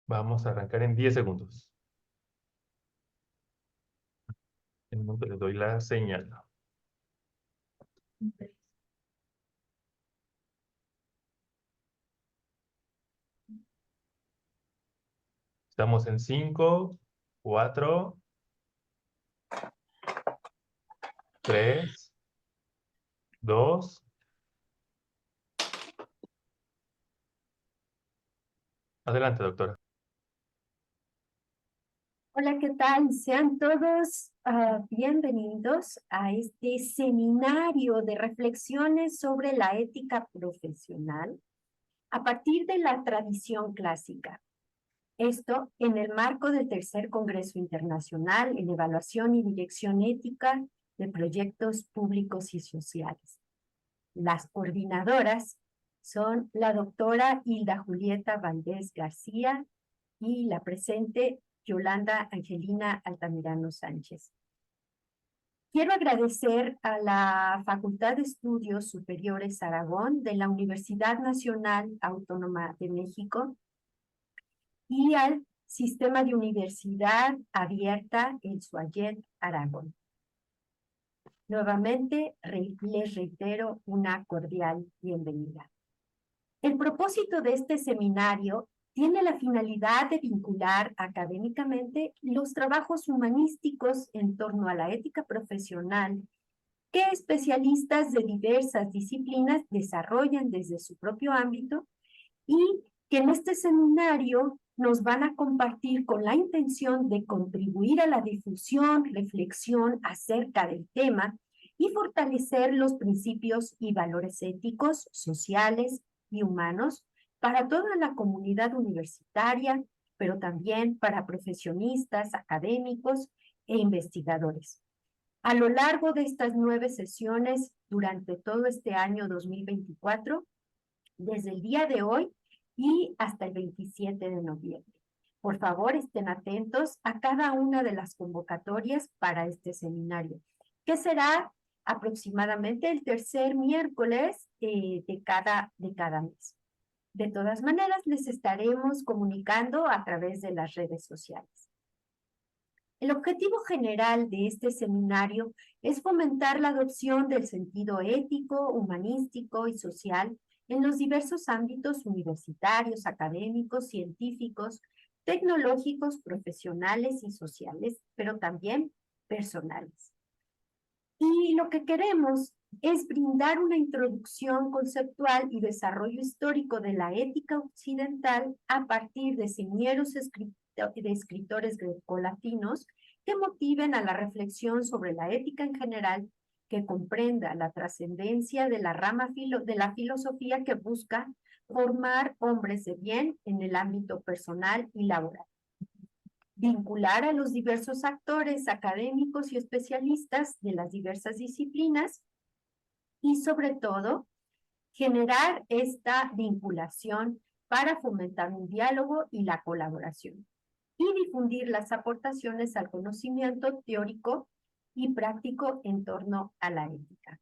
Vamos a arrancar en 10 segundos. En un momento les doy la señal. Estamos en 5, 4, 3, 2. Adelante, doctora. Hola, ¿qué tal? Sean todos bienvenidos a este seminario de reflexiones sobre la ética profesional a partir de la tradición clásica. Esto en el marco del Tercer Congreso Internacional en Evaluación y Dirección Ética de Proyectos Públicos y Sociales. Las coordinadoras son la doctora Hilda Julieta Valdés García y la presente Yolanda Angelina Altamirano Sánchez. Quiero agradecer a la Facultad de Estudios Superiores Aragón de la Universidad Nacional Autónoma de México y al Sistema de Universidad Abierta en Suayet, Aragón. Nuevamente les reitero una cordial bienvenida. El propósito de este seminario tiene la finalidad de vincular académicamente los trabajos humanísticos en torno a la ética profesional que especialistas de diversas disciplinas desarrollan desde su propio ámbito y que en este seminario nos van a compartir con la intención de contribuir a la difusión, reflexión acerca del tema y fortalecer los principios y valores éticos, sociales y humanos para toda la comunidad universitaria, pero también para profesionistas, académicos e investigadores. A lo largo de estas 9 sesiones, durante todo este año 2024, desde el día de hoy y hasta el 27 de noviembre. Por favor, estén atentos a cada una de las convocatorias para este seminario, que será aproximadamente el tercer miércoles de cada mes. De todas maneras, les estaremos comunicando a través de las redes sociales. El objetivo general de este seminario es fomentar la adopción del sentido ético, humanístico y social en los diversos ámbitos universitarios, académicos, científicos, tecnológicos, profesionales y sociales, pero también personales. Y lo que queremos es brindar una introducción conceptual y desarrollo histórico de la ética occidental a partir de señeros escritores grecolatinos que motiven a la reflexión sobre la ética en general, que comprenda la trascendencia de la rama de la filosofía que busca formar hombres de bien en el ámbito personal y laboral. Vincular a los diversos actores académicos y especialistas de las diversas disciplinas y sobre todo generar esta vinculación para fomentar un diálogo y la colaboración y difundir las aportaciones al conocimiento teórico y práctico en torno a la ética.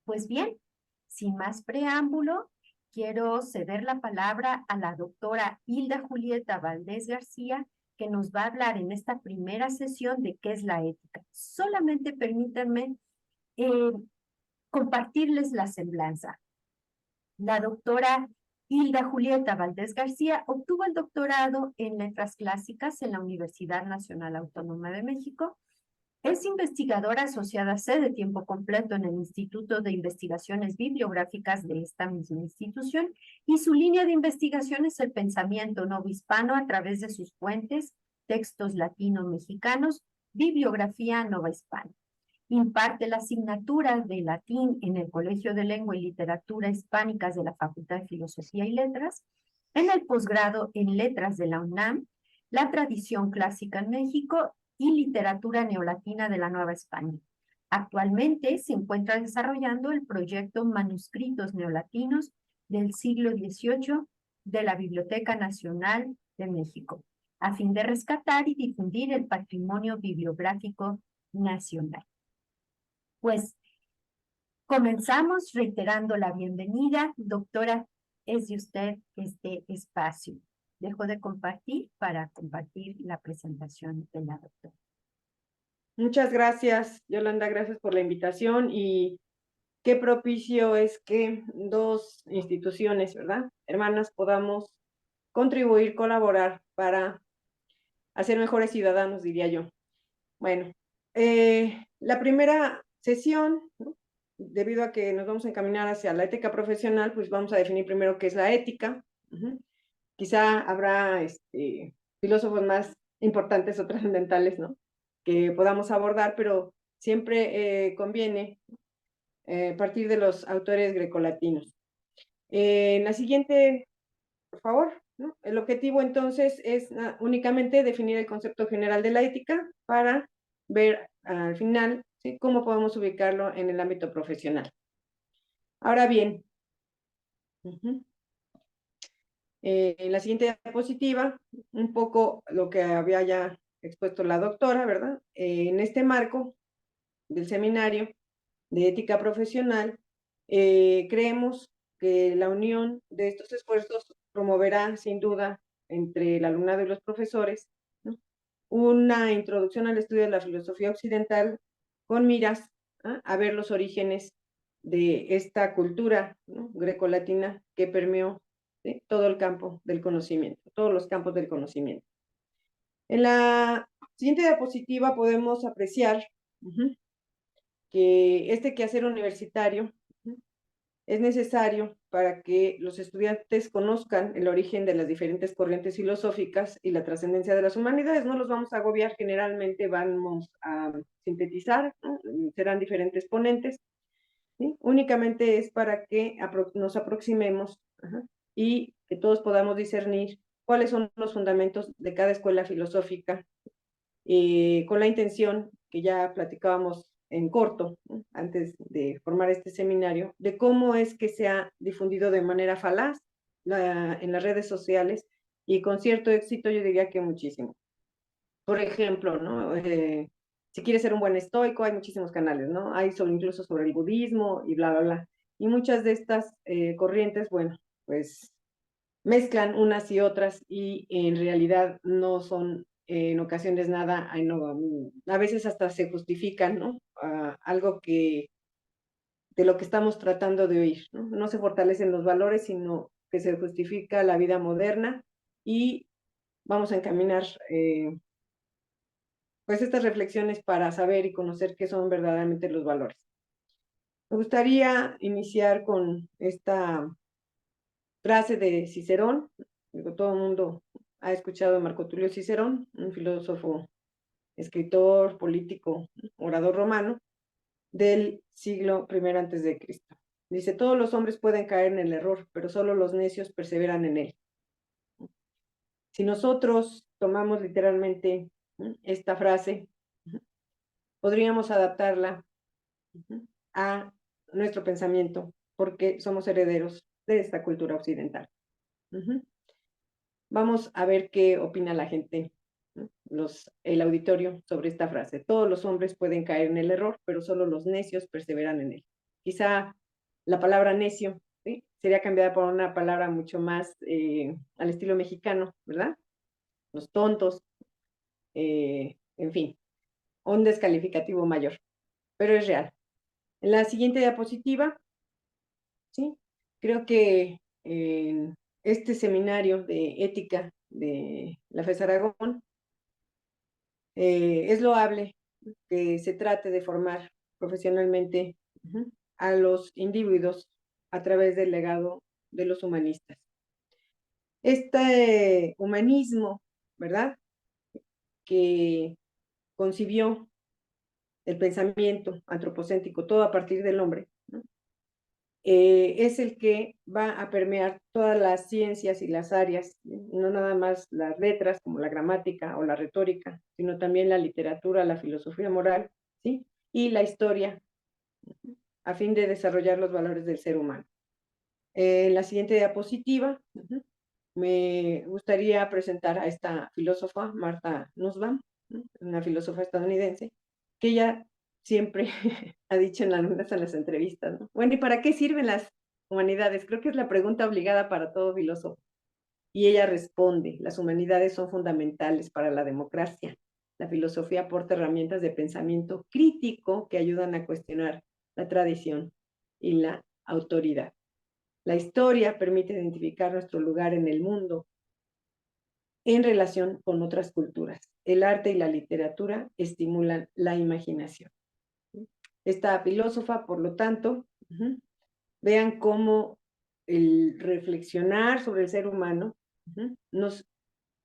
Pues bien, sin más preámbulo, quiero ceder la palabra a la doctora Hilda Julieta Valdés García, que nos va a hablar en esta primera sesión de qué es la ética. Solamente permítanme compartirles la semblanza. La doctora Hilda Julieta Valdés García obtuvo el doctorado en Letras Clásicas en la Universidad Nacional Autónoma de México. Es investigadora asociada C de tiempo completo en el Instituto de Investigaciones Bibliográficas de esta misma institución y su línea de investigación es el pensamiento novohispano a través de sus fuentes, textos latino-mexicanos, bibliografía novohispana. Imparte la asignatura de latín en el Colegio de Lengua y Literatura Hispánicas de la Facultad de Filosofía y Letras, en el posgrado en Letras de la UNAM, la tradición clásica en México y literatura neolatina de la Nueva España. Actualmente se encuentra desarrollando el proyecto Manuscritos Neolatinos del siglo XVIII de la Biblioteca Nacional de México, a fin de rescatar y difundir el patrimonio bibliográfico nacional. Pues comenzamos reiterando la bienvenida. Doctora, es de usted este espacio. Dejo de compartir para compartir la presentación de la doctora. Muchas gracias, Yolanda, gracias por la invitación y qué propicio es que dos instituciones, ¿verdad? Hermanas, podamos contribuir, colaborar para hacer mejores ciudadanos, diría yo. Bueno, la primera sesión, ¿no? Debido a que nos vamos a encaminar hacia la ética profesional, pues vamos a definir primero qué es la ética. Quizá habrá filósofos más importantes o trascendentales, ¿no? Que podamos abordar, pero siempre conviene partir de los autores grecolatinos. En la siguiente, por favor, ¿no? El objetivo entonces es únicamente definir el concepto general de la ética para ver al final, ¿sí?, cómo podemos ubicarlo en el ámbito profesional. Ahora bien, en la siguiente diapositiva, un poco lo que había ya expuesto la doctora, ¿verdad? En este marco del seminario de ética profesional, creemos que la unión de estos esfuerzos promoverá, sin duda, entre el alumnado y los profesores, ¿no?, una introducción al estudio de la filosofía occidental con miras a ver los orígenes de esta cultura, ¿no?, grecolatina que permeó, ¿sí?, todo el campo del conocimiento, todos los campos del conocimiento. En la siguiente diapositiva podemos apreciar que este quehacer universitario es necesario para que los estudiantes conozcan el origen de las diferentes corrientes filosóficas y la trascendencia de las humanidades. No los vamos a agobiar, generalmente vamos a sintetizar, ¿no? Serán diferentes ponentes, ¿sí? Únicamente es para que nos aproximemos y que todos podamos discernir cuáles son los fundamentos de cada escuela filosófica, con la intención que ya platicábamos en corto, ¿no?, antes de formar este seminario, de cómo es que se ha difundido de manera falaz en las redes sociales y con cierto éxito, yo diría que muchísimo. Por ejemplo, ¿no? Si quieres ser un buen estoico, hay muchísimos canales, ¿no? Hay incluso sobre el budismo y bla, bla, bla. Y muchas de estas corrientes, bueno, pues mezclan unas y otras y en realidad no son en ocasiones nada, a veces hasta se justifican, ¿no? Algo que de lo que estamos tratando de oír, ¿no? No se fortalecen los valores, sino que se justifica la vida moderna y vamos a encaminar pues estas reflexiones para saber y conocer qué son verdaderamente los valores. Me gustaría iniciar con esta frase de Cicerón. Digo, todo el mundo ha escuchado a Marco Tulio Cicerón, un filósofo, escritor, político, orador romano del siglo I antes de Cristo. Dice, todos los hombres pueden caer en el error, pero solo los necios perseveran en él. Si nosotros tomamos literalmente esta frase, podríamos adaptarla a nuestro pensamiento, porque somos herederos de esta cultura occidental. Vamos a ver qué opina la gente, ¿no?, el auditorio sobre esta frase. Todos los hombres pueden caer en el error, pero solo los necios perseveran en él. Quizá la palabra necio, ¿sí?, sería cambiada por una palabra mucho más al estilo mexicano, ¿verdad? Los tontos, en fin, un descalificativo mayor, pero es real. En la siguiente diapositiva, ¿sí?, creo que en este seminario de ética de la FES Aragón es loable que se trate de formar profesionalmente a los individuos a través del legado de los humanistas. Este humanismo, ¿verdad?, que concibió el pensamiento antropocéntrico, todo a partir del hombre, ¿no?, es el que va a permear todas las ciencias y las áreas, no nada más las letras como la gramática o la retórica, sino también la literatura, la filosofía moral, ¿sí?, y la historia, a fin de desarrollar los valores del ser humano. En la siguiente diapositiva, me gustaría presentar a esta filósofa, Martha Nussbaum, una filósofa estadounidense, que ella siempre ha dicho en las entrevistas, ¿no? Bueno, ¿y para qué sirven las humanidades? Creo que es la pregunta obligada para todo filósofo. Y ella responde, las humanidades son fundamentales para la democracia. La filosofía aporta herramientas de pensamiento crítico que ayudan a cuestionar la tradición y la autoridad. La historia permite identificar nuestro lugar en el mundo en relación con otras culturas. El arte y la literatura estimulan la imaginación. Esta filósofa, por lo tanto, vean cómo el reflexionar sobre el ser humano nos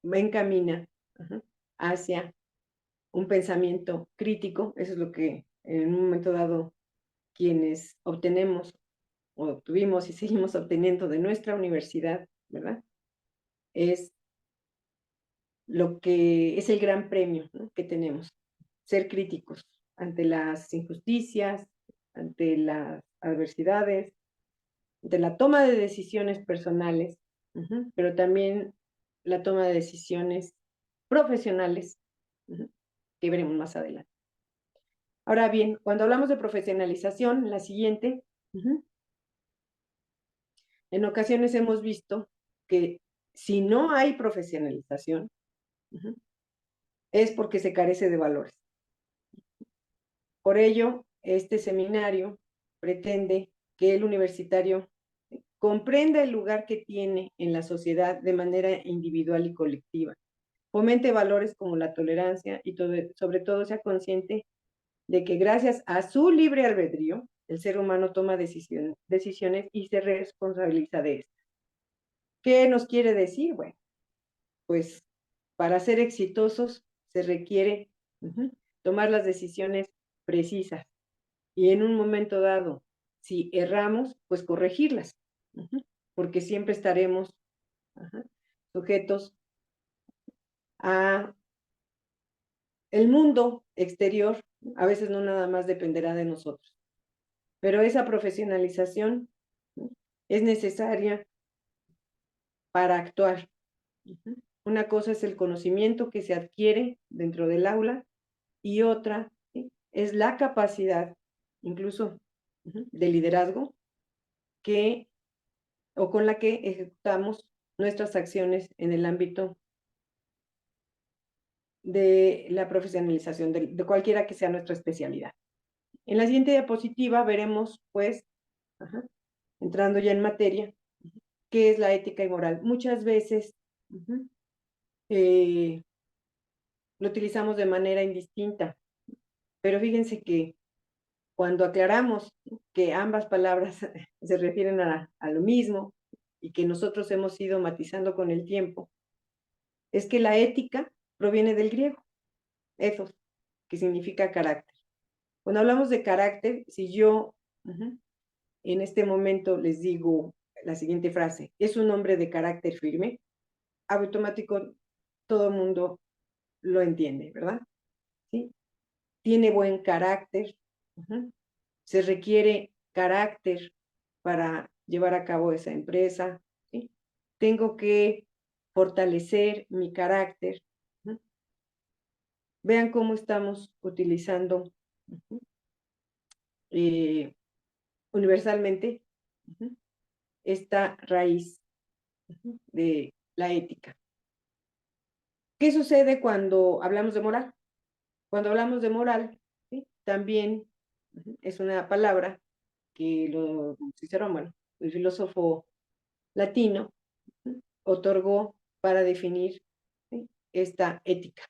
encamina hacia un pensamiento crítico. Eso es lo que en un momento dado quienes obtenemos o obtuvimos y seguimos obteniendo de nuestra universidad, ¿verdad? Es lo que es el gran premio, ¿no?, que tenemos, ser críticos ante las injusticias, ante las adversidades, ante la toma de decisiones personales, pero también la toma de decisiones profesionales, que veremos más adelante. Ahora bien, cuando hablamos de profesionalización, la siguiente, en ocasiones hemos visto que si no hay profesionalización, es porque se carece de valores. Por ello, este seminario pretende que el universitario comprenda el lugar que tiene en la sociedad de manera individual y colectiva, fomente valores como la tolerancia y sobre todo sea consciente de que gracias a su libre albedrío, el ser humano toma decisiones y se responsabiliza de esto. ¿Qué nos quiere decir? Bueno, pues para ser exitosos se requiere tomar las decisiones precisas y en un momento dado, si erramos, pues corregirlas, porque siempre estaremos sujetos a el mundo exterior. A veces no nada más dependerá de nosotros, pero esa profesionalización es necesaria para actuar. Una cosa es el conocimiento que se adquiere dentro del aula y otra es la capacidad, incluso de liderazgo, con la que ejecutamos nuestras acciones en el ámbito de la profesionalización de cualquiera que sea nuestra especialidad. En la siguiente diapositiva veremos, pues, entrando ya en materia, qué es la ética y moral. Muchas veces lo utilizamos de manera indistinta, pero fíjense que cuando aclaramos que ambas palabras se refieren a lo mismo y que nosotros hemos ido matizando con el tiempo, es que la ética proviene del griego, ethos, que significa carácter. Cuando hablamos de carácter, si yo en este momento les digo la siguiente frase, es un hombre de carácter firme, automático todo el mundo lo entiende, ¿verdad? ¿Sí? Tiene buen carácter, se requiere carácter para llevar a cabo esa empresa, ¿sí? Tengo que fortalecer mi carácter. Vean cómo estamos utilizando universalmente esta raíz de la ética. ¿Qué sucede cuando hablamos de moral? Cuando hablamos de moral, ¿sí?, también es una palabra que Cicerón, bueno, el filósofo latino, otorgó para definir, ¿sí?, esta ética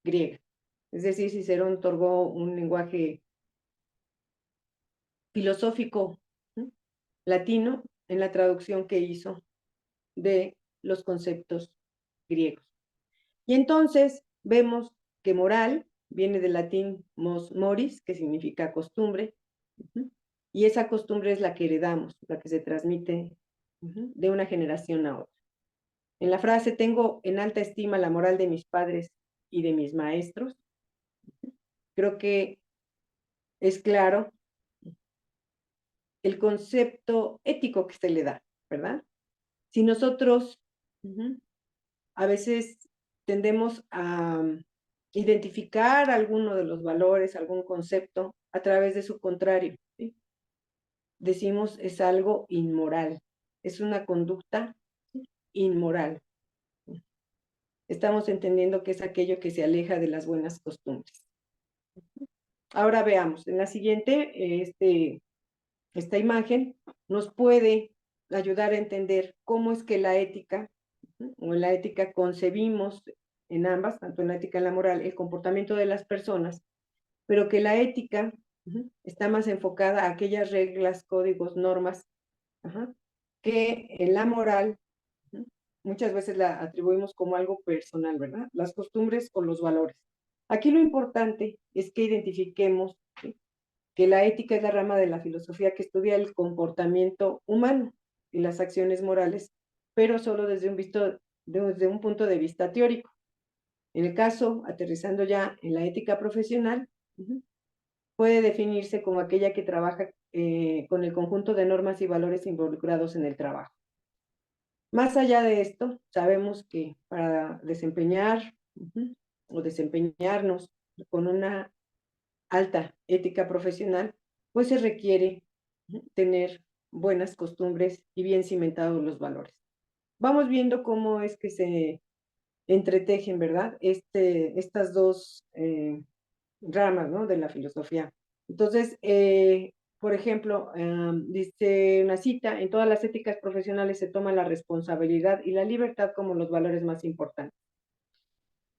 griega. Es decir, Cicerón otorgó un lenguaje filosófico latino en la traducción que hizo de los conceptos griegos. Y entonces vemos que moral viene del latín mos moris, que significa costumbre, y esa costumbre es la que heredamos, la que se transmite de una generación a otra. En la frase, tengo en alta estima la moral de mis padres y de mis maestros, creo que es claro el concepto ético que se le da, ¿verdad? Si nosotros a veces tendemos a identificar alguno de los valores, algún concepto, a través de su contrario, ¿sí? Decimos es algo inmoral, es una conducta inmoral. Estamos entendiendo que es aquello que se aleja de las buenas costumbres. Ahora veamos, en la siguiente, esta imagen nos puede ayudar a entender cómo es que la ética, o en la ética concebimos en ambas, tanto en la ética y en la moral, el comportamiento de las personas, pero que la ética está más enfocada a aquellas reglas, códigos, normas, que en la moral muchas veces la atribuimos como algo personal, ¿verdad? Las costumbres o los valores. Aquí lo importante es que identifiquemos, ¿sí?, que la ética es la rama de la filosofía que estudia el comportamiento humano y las acciones morales, pero solo desde un punto de vista teórico. En el caso, aterrizando ya en la ética profesional, puede definirse como aquella que trabaja con el conjunto de normas y valores involucrados en el trabajo. Más allá de esto, sabemos que para desempeñar o desempeñarnos con una alta ética profesional, pues se requiere tener buenas costumbres y bien cimentados los valores. Vamos viendo cómo es que se entretejen, ¿verdad? Estas dos ramas, ¿no?, de la filosofía. Entonces, por ejemplo, dice una cita: en todas las éticas profesionales se toma la responsabilidad y la libertad como los valores más importantes.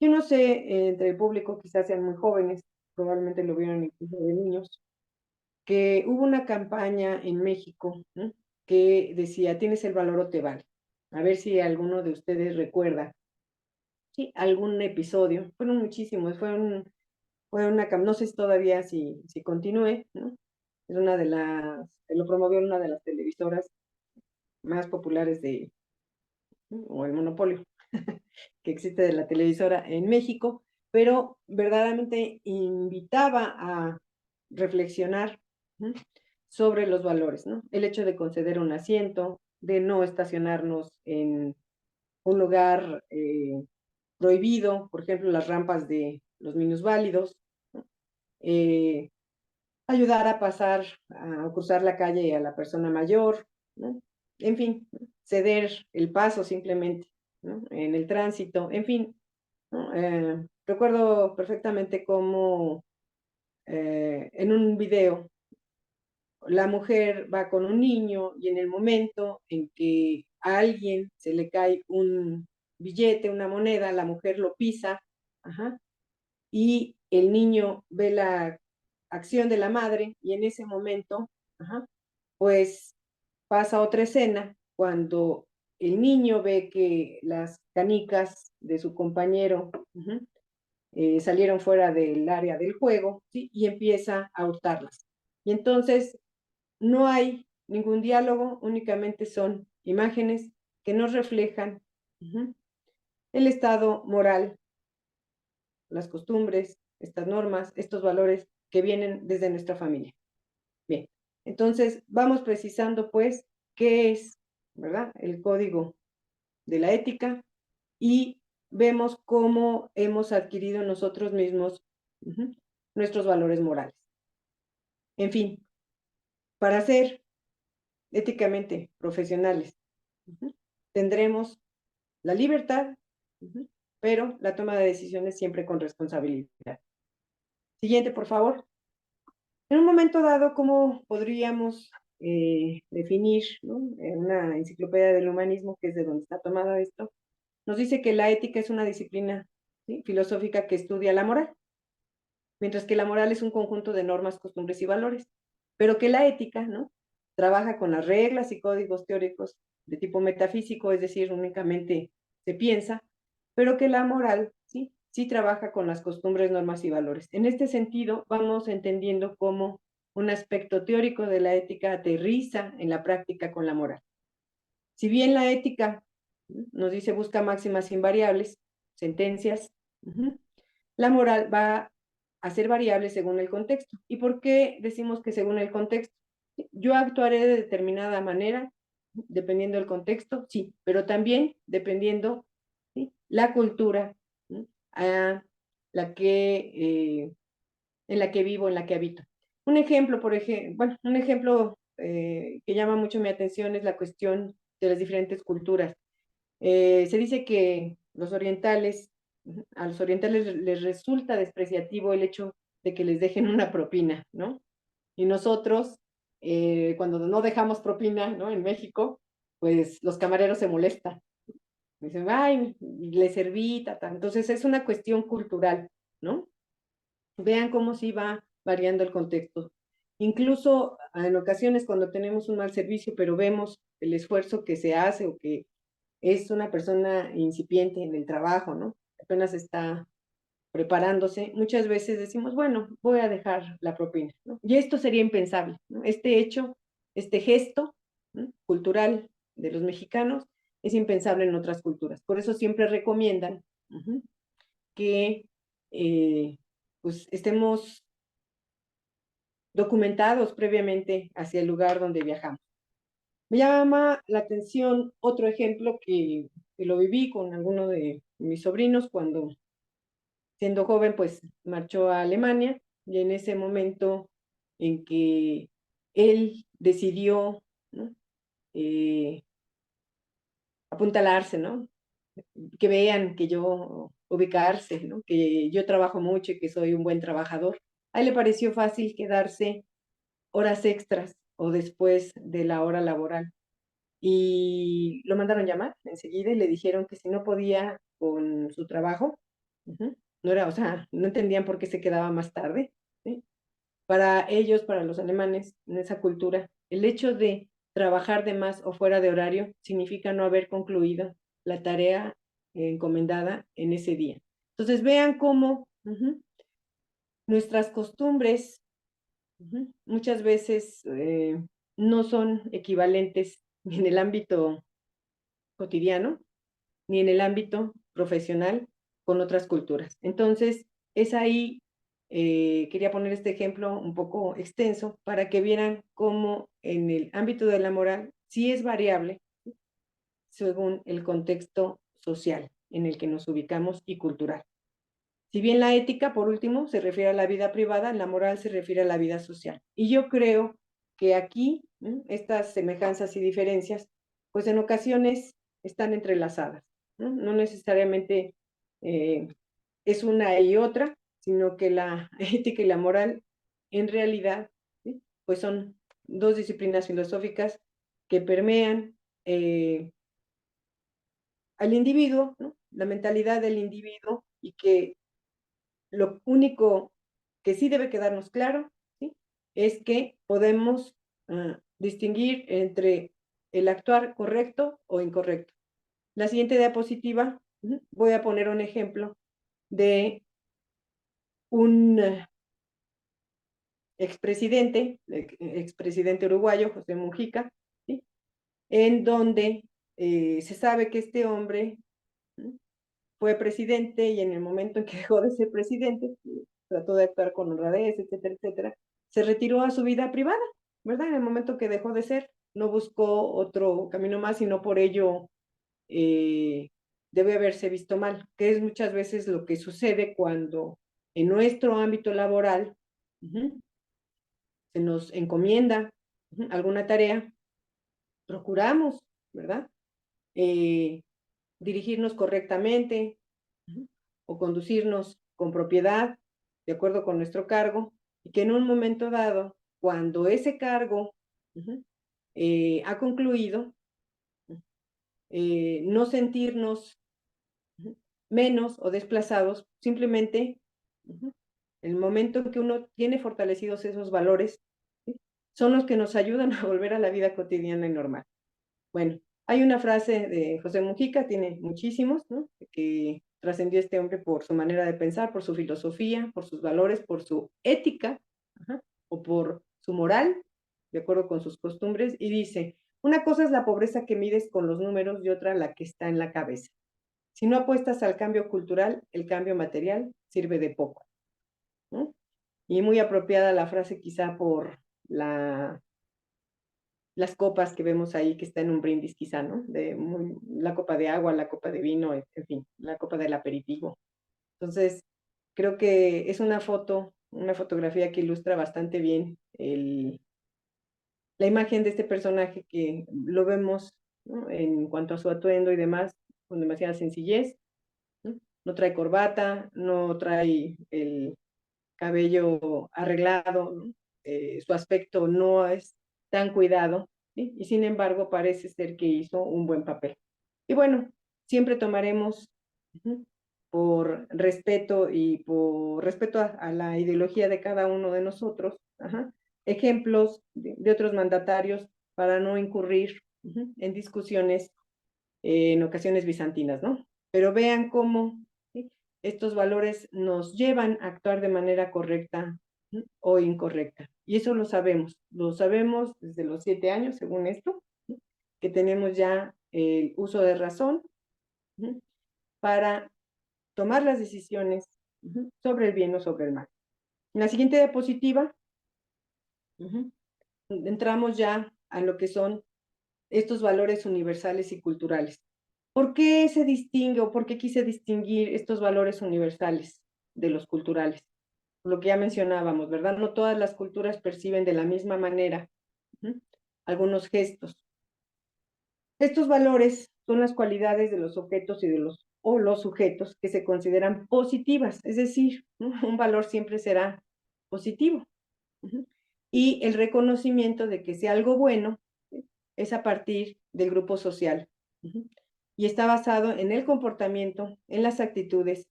Yo no sé, entre el público quizás sean muy jóvenes, probablemente lo vieron incluso de niños, que hubo una campaña en México, ¿no?, que decía: tienes el valor o te vale. A ver si alguno de ustedes recuerda, ¿sí?, algún episodio. Fueron muchísimos, no sé si todavía si continúe, ¿no? Es lo promovió una de las televisoras más populares o el monopolio que existe de la televisora en México, pero verdaderamente invitaba a reflexionar sobre los valores, ¿no? El hecho de conceder un asiento, de no estacionarnos en un lugar prohibido, por ejemplo, las rampas de los minusválidos, ¿no? Ayudar a cruzar la calle a la persona mayor, ¿no? En fin, ceder el paso simplemente, ¿no?, en el tránsito, en fin, ¿no? Recuerdo perfectamente cómo en un video la mujer va con un niño y en el momento en que a alguien se le cae un billete, una moneda, la mujer lo pisa, y el niño ve la acción de la madre y en ese momento, pues pasa otra escena cuando el niño ve que las canicas de su compañero salieron fuera del área del juego, ¿sí?, y empieza a hurtarlas. Y entonces no hay ningún diálogo, únicamente son imágenes que nos reflejan el estado moral, las costumbres, estas normas, estos valores que vienen desde nuestra familia. Bien, entonces vamos precisando pues qué es, ¿verdad?, el código de la ética, y vemos cómo hemos adquirido nosotros mismos nuestros valores morales. En fin, para ser éticamente profesionales, tendremos la libertad, pero la toma de decisiones siempre con responsabilidad. Siguiente, por favor. En un momento dado, ¿cómo podríamos definir, ¿no?, en una enciclopedia del humanismo, que es de donde está tomado esto? Nos dice que la ética es una disciplina, ¿sí?, filosófica que estudia la moral, mientras que la moral es un conjunto de normas, costumbres y valores, pero que la ética, ¿no?, trabaja con las reglas y códigos teóricos de tipo metafísico, es decir, únicamente se piensa, pero que la moral, ¿sí?, sí trabaja con las costumbres, normas y valores. En este sentido, vamos entendiendo cómo un aspecto teórico de la ética aterriza en la práctica con la moral. Si bien la ética nos dice busca máximas invariables, sentencias, la moral va a ser variable según el contexto. ¿Y por qué decimos que según el contexto? Yo actuaré de determinada manera, dependiendo del contexto, sí, pero también dependiendo, ¿sí?, la cultura a la que, en la que vivo, en la que habito. Un ejemplo, que llama mucho mi atención es la cuestión de las diferentes culturas. Se dice que a los orientales les resulta despreciativo el hecho de que les dejen una propina, ¿no? Y nosotros, cuando no dejamos propina, ¿no? En México, pues los camareros se molestan. Dicen, ay, le serví, tata. Entonces es una cuestión cultural, ¿no? Vean cómo sí va variando el contexto. Incluso en ocasiones cuando tenemos un mal servicio, pero vemos el esfuerzo que se hace o que es una persona incipiente en el trabajo, ¿no? Apenas está preparándose, muchas veces decimos, bueno, voy a dejar la propina, ¿no? Y esto sería impensable, ¿no? Este hecho, este gesto, ¿no? Cultural de los mexicanos es impensable en otras culturas. Por eso siempre recomiendan que pues estemos documentados previamente hacia el lugar donde viajamos. Me llama la atención otro ejemplo que lo viví con alguno de mis sobrinos cuando, siendo joven, pues marchó a Alemania, y en ese momento en que él decidió, ¿no? Apuntalarse, ¿no? Que vean que yo, ubicarse, ¿no? Que yo trabajo mucho y que soy un buen trabajador. A él le pareció fácil quedarse horas extras o después de la hora laboral. Y lo mandaron llamar enseguida y le dijeron que si no podía con su trabajo, no era, o sea, no entendían por qué se quedaba más tarde, ¿sí? Para ellos, para los alemanes, en esa cultura, el hecho de trabajar de más o fuera de horario significa no haber concluido la tarea encomendada en ese día. Entonces vean cómo nuestras costumbres muchas veces no son equivalentes ni en el ámbito cotidiano ni en el ámbito profesional con otras culturas. Entonces, es ahí, quería poner este ejemplo un poco extenso para que vieran cómo en el ámbito de la moral sí es variable según el contexto social en el que nos ubicamos y cultural. Si bien la ética, por último, se refiere a la vida privada, la moral se refiere a la vida social. Y yo creo que aquí estas semejanzas y diferencias, pues en ocasiones están entrelazadas, ¿no? No necesariamente es una y otra, sino que la ética y la moral en realidad, ¿sí? Pues son dos disciplinas filosóficas que permean al individuo, ¿no? La mentalidad del individuo, y que lo único que sí debe quedarnos claro, ¿sí? Es que podemos distinguir entre el actuar correcto o incorrecto. La siguiente diapositiva, voy a poner un ejemplo de un expresidente uruguayo, José Mujica, ¿sí? En donde se sabe que este hombre fue presidente, y en el momento en que dejó de ser presidente, trató de actuar con honradez, etcétera, etcétera, se retiró a su vida privada, ¿verdad? En el momento que dejó de ser, no buscó otro camino más y no por ello debe haberse visto mal, que es muchas veces lo que sucede cuando en nuestro ámbito laboral se nos encomienda alguna tarea, procuramos, ¿verdad? Dirigirnos correctamente o conducirnos con propiedad, de acuerdo con nuestro cargo, y que en un momento dado, cuando ese cargo ha concluido, no sentirnos menos o desplazados, simplemente el momento en que uno tiene fortalecidos esos valores, ¿sí? Son los que nos ayudan a volver a la vida cotidiana y normal. Bueno, hay una frase de José Mujica, tiene muchísimos, ¿no? Que trascendió este hombre por su manera de pensar, por su filosofía, por sus valores, por su ética, o por su moral, de acuerdo con sus costumbres, y dice, una cosa es la pobreza que mides con los números y otra la que está en la cabeza. Si no apuestas al cambio cultural, el cambio material sirve de poco, ¿no? Y muy apropiada la frase quizá por las copas que vemos ahí, que está en un brindis quizá, ¿no? La copa de agua, la copa de vino, en fin, la copa del aperitivo. Entonces, creo que es una fotografía que ilustra bastante bien la imagen de este personaje, que lo vemos, ¿no? En cuanto a su atuendo y demás, con demasiada sencillez, ¿no? No trae corbata, no trae el cabello arreglado, ¿no? Su aspecto no es tan cuidado, ¿sí? Y sin embargo parece ser que hizo un buen papel. Y bueno, siempre tomaremos por respeto y por respeto a la ideología de cada uno de nosotros, ejemplos de otros mandatarios para no incurrir en discusiones en ocasiones bizantinas, ¿no? Pero vean cómo, ¿sí?, estos valores nos llevan a actuar de manera correcta, ¿sí?, o incorrecta. Y eso lo sabemos desde los 7 años, según esto, ¿sí?, que tenemos ya el uso de razón, ¿sí?, para tomar las decisiones, ¿sí?, sobre el bien o sobre el mal. En la siguiente diapositiva, entramos ya a lo que son estos valores universales y culturales. ¿Por qué se distingue o por qué quise distinguir estos valores universales de los culturales? Lo que ya mencionábamos, ¿verdad? No todas las culturas perciben de la misma manera algunos gestos. Estos valores son las cualidades de los objetos y de los sujetos que se consideran positivas, es decir, ¿no?, un valor siempre será positivo. Y el reconocimiento de que sea algo bueno, ¿sí?, es a partir del grupo social. Y está basado en el comportamiento, en las actitudes,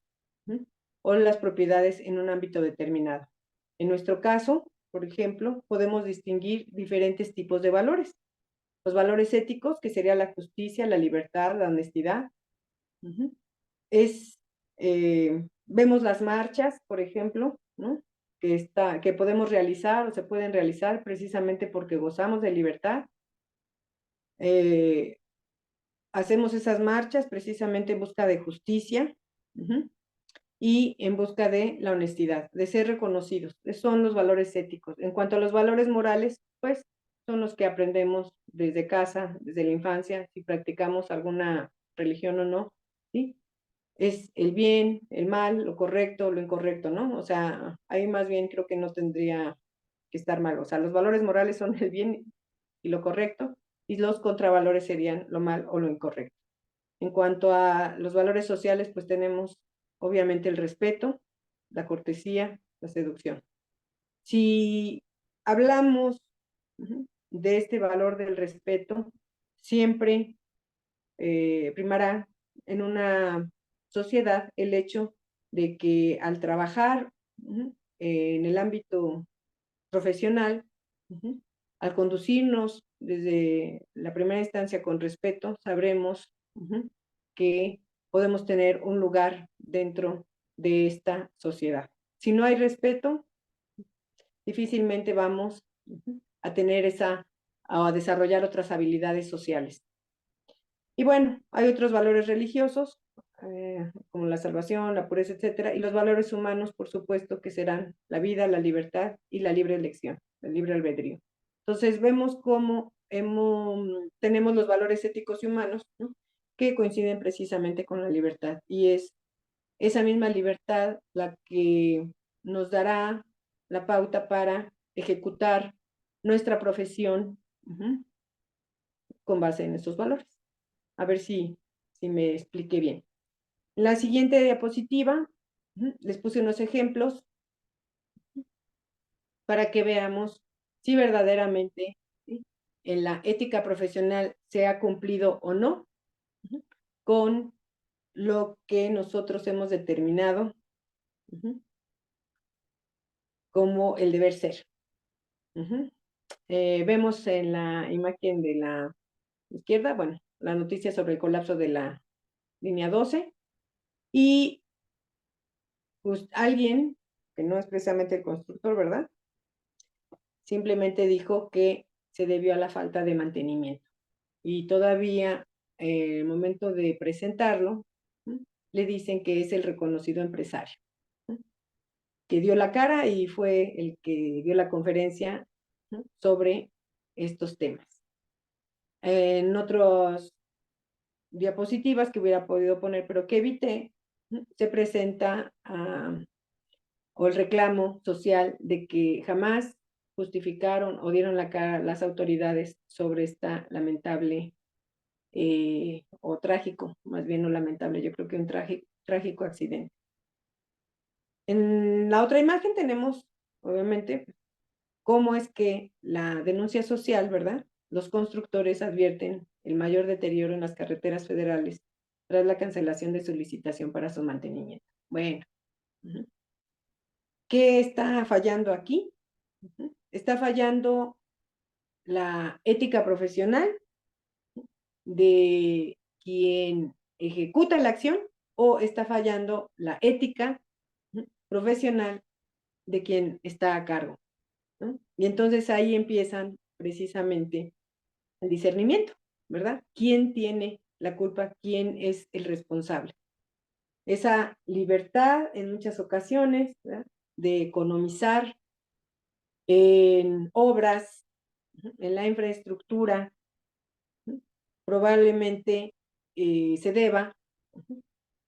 o las propiedades en un ámbito determinado. En nuestro caso, por ejemplo, podemos distinguir diferentes tipos de valores. Los valores éticos, que sería la justicia, la libertad, la honestidad. Vemos las marchas, por ejemplo, ¿no?, que podemos realizar o se pueden realizar precisamente porque gozamos de libertad. Hacemos esas marchas precisamente en busca de justicia y en busca de la honestidad, de ser reconocidos. Esos son los valores éticos. En cuanto a los valores morales, pues son los que aprendemos desde casa, desde la infancia, si practicamos alguna religión o no, ¿sí? Es el bien, el mal, lo correcto, lo incorrecto, ¿no? O sea, ahí más bien creo que no tendría que estar mal. O sea, los valores morales son el bien y lo correcto, y los contravalores serían lo mal o lo incorrecto. En cuanto a los valores sociales, pues tenemos obviamente el respeto, la cortesía, la seducción. Si hablamos de este valor del respeto, siempre primará en una sociedad el hecho de que al trabajar en el ámbito profesional, al conducirnos desde la primera instancia con respeto, sabremos que podemos tener un lugar dentro de esta sociedad. Si no hay respeto, difícilmente vamos a tener a desarrollar otras habilidades sociales. Y bueno, hay otros valores religiosos, como la salvación, la pureza, etcétera, y los valores humanos, por supuesto, que serán la vida, la libertad y la libre elección, el libre albedrío. Entonces, vemos cómo tenemos los valores éticos y humanos, ¿no?, que coinciden precisamente con la libertad, y es esa misma libertad la que nos dará la pauta para ejecutar nuestra profesión con base en estos valores. A ver si me expliqué bien. En la siguiente diapositiva les puse unos ejemplos para que veamos si verdaderamente, ¿sí?, en la ética profesional se ha cumplido o no con lo que nosotros hemos determinado como el deber ser. Vemos en la imagen de la izquierda, bueno, la noticia sobre el colapso de la línea 12, y pues alguien, que no es precisamente el constructor, ¿verdad?, simplemente dijo que se debió a la falta de mantenimiento. Y todavía, en el momento de presentarlo, le dicen que es el reconocido empresario, que dio la cara y fue el que dio la conferencia sobre estos temas. En otras diapositivas que hubiera podido poner, pero que evité, se presenta o el reclamo social de que jamás justificaron o dieron la cara las autoridades sobre esta lamentable o trágico, más bien no lamentable, yo creo que un trágico accidente. En la otra imagen tenemos, obviamente, cómo es que la denuncia social, ¿verdad? Los constructores advierten el mayor deterioro en las carreteras federales tras la cancelación de su licitación para su mantenimiento. Bueno, ¿qué está fallando aquí? Está fallando la ética profesional de quien ejecuta la acción o está fallando la ética profesional de quien está a cargo, ¿no? Y entonces ahí empiezan precisamente el discernimiento, ¿verdad? ¿Quién tiene la culpa? ¿Quién es el responsable? Esa libertad en muchas ocasiones, ¿verdad?, de economizar en obras, en la infraestructura, probablemente se deba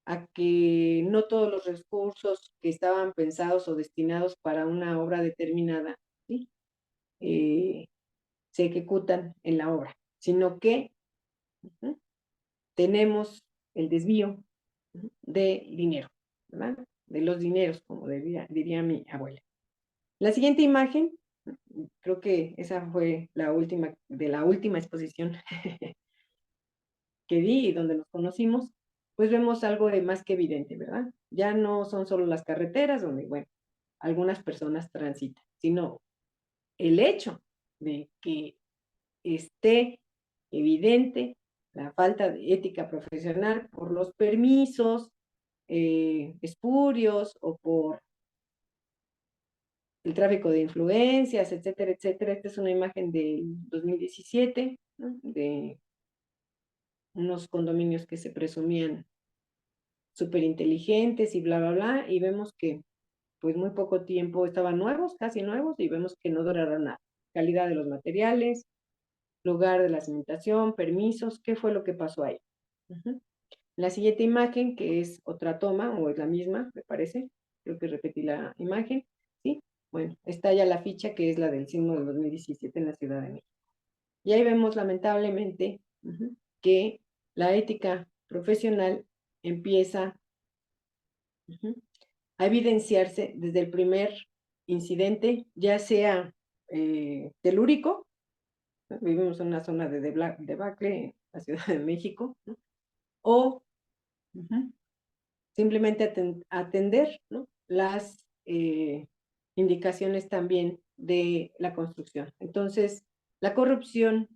a que no todos los recursos que estaban pensados o destinados para una obra determinada, ¿sí?, se ejecutan en la obra, sino que tenemos el desvío de dinero, ¿verdad? De los dineros, como diría mi abuela. La siguiente imagen, creo que esa fue la última, de la última exposición que di y donde nos conocimos, pues vemos algo de más que evidente, ¿verdad? Ya no son solo las carreteras donde, bueno, algunas personas transitan, sino el hecho de que esté evidente la falta de ética profesional por los permisos espurios o por el tráfico de influencias, etcétera, etcétera. Esta es una imagen del 2017, ¿no?, de unos condominios que se presumían súper inteligentes y bla, bla, bla, y vemos que pues muy poco tiempo estaban nuevos, casi nuevos, y vemos que no duraron nada. Calidad de los materiales, lugar de la cimentación, permisos, ¿qué fue lo que pasó ahí? La siguiente imagen, que es otra toma, o es la misma, me parece, creo que repetí la imagen, ¿sí? Bueno, está ya la ficha que es la del sismo del 2017 en la Ciudad de México. Y ahí vemos lamentablemente que la ética profesional empieza a evidenciarse desde el primer incidente, ya sea telúrico, ¿no? Vivimos en una zona de debacle en la Ciudad de México, ¿no?, o simplemente atender, ¿no?, las indicaciones también de la construcción. Entonces, la corrupción,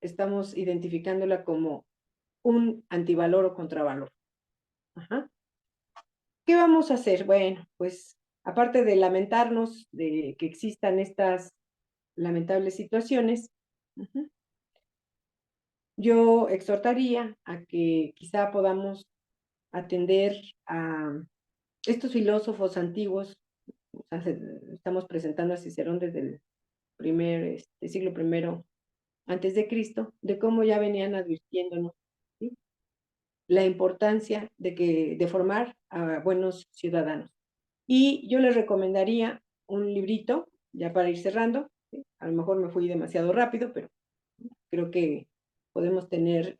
estamos identificándola como un antivalor o contravalor. ¿Qué vamos a hacer? Bueno, pues aparte de lamentarnos de que existan estas lamentables situaciones, yo exhortaría a que quizá podamos atender a estos filósofos antiguos. Estamos presentando a Cicerón desde el siglo I antes de Cristo, de cómo ya venían advirtiéndonos, ¿sí?, la importancia de formar a buenos ciudadanos. Y yo les recomendaría un librito, ya para ir cerrando, ¿sí? A lo mejor me fui demasiado rápido, pero creo que podemos tener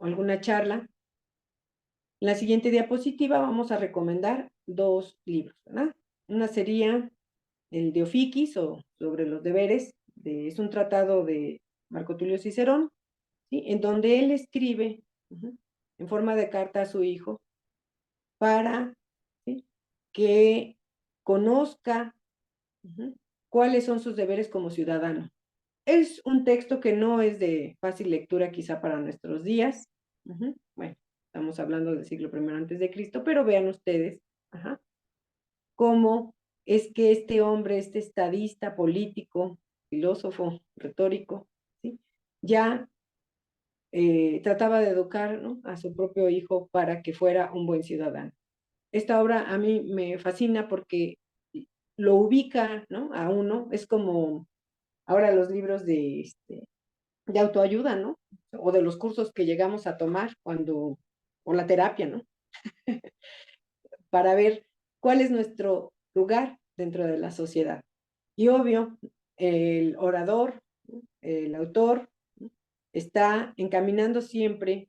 alguna charla. En la siguiente diapositiva vamos a recomendar dos libros, ¿verdad? Una sería el de Ofiquis, o sobre los deberes, es un tratado de Marco Tulio Cicerón, ¿sí?, en donde él escribe en forma de carta a su hijo para, ¿sí?, que conozca cuáles son sus deberes como ciudadano. Es un texto que no es de fácil lectura quizá para nuestros días. Bueno, estamos hablando del siglo I antes de Cristo, pero vean ustedes cómo es que este hombre, este estadista, político, filósofo, retórico, ¿sí?, ya trataba de educar, ¿no?, a su propio hijo para que fuera un buen ciudadano. Esta obra a mí me fascina porque lo ubica, ¿no?, a uno. Es como ahora los libros de autoayuda, ¿no?, o de los cursos que llegamos a tomar o la terapia, ¿no?, para ver cuál es nuestro lugar dentro de la sociedad. Y obvio, el orador, El autor está encaminando siempre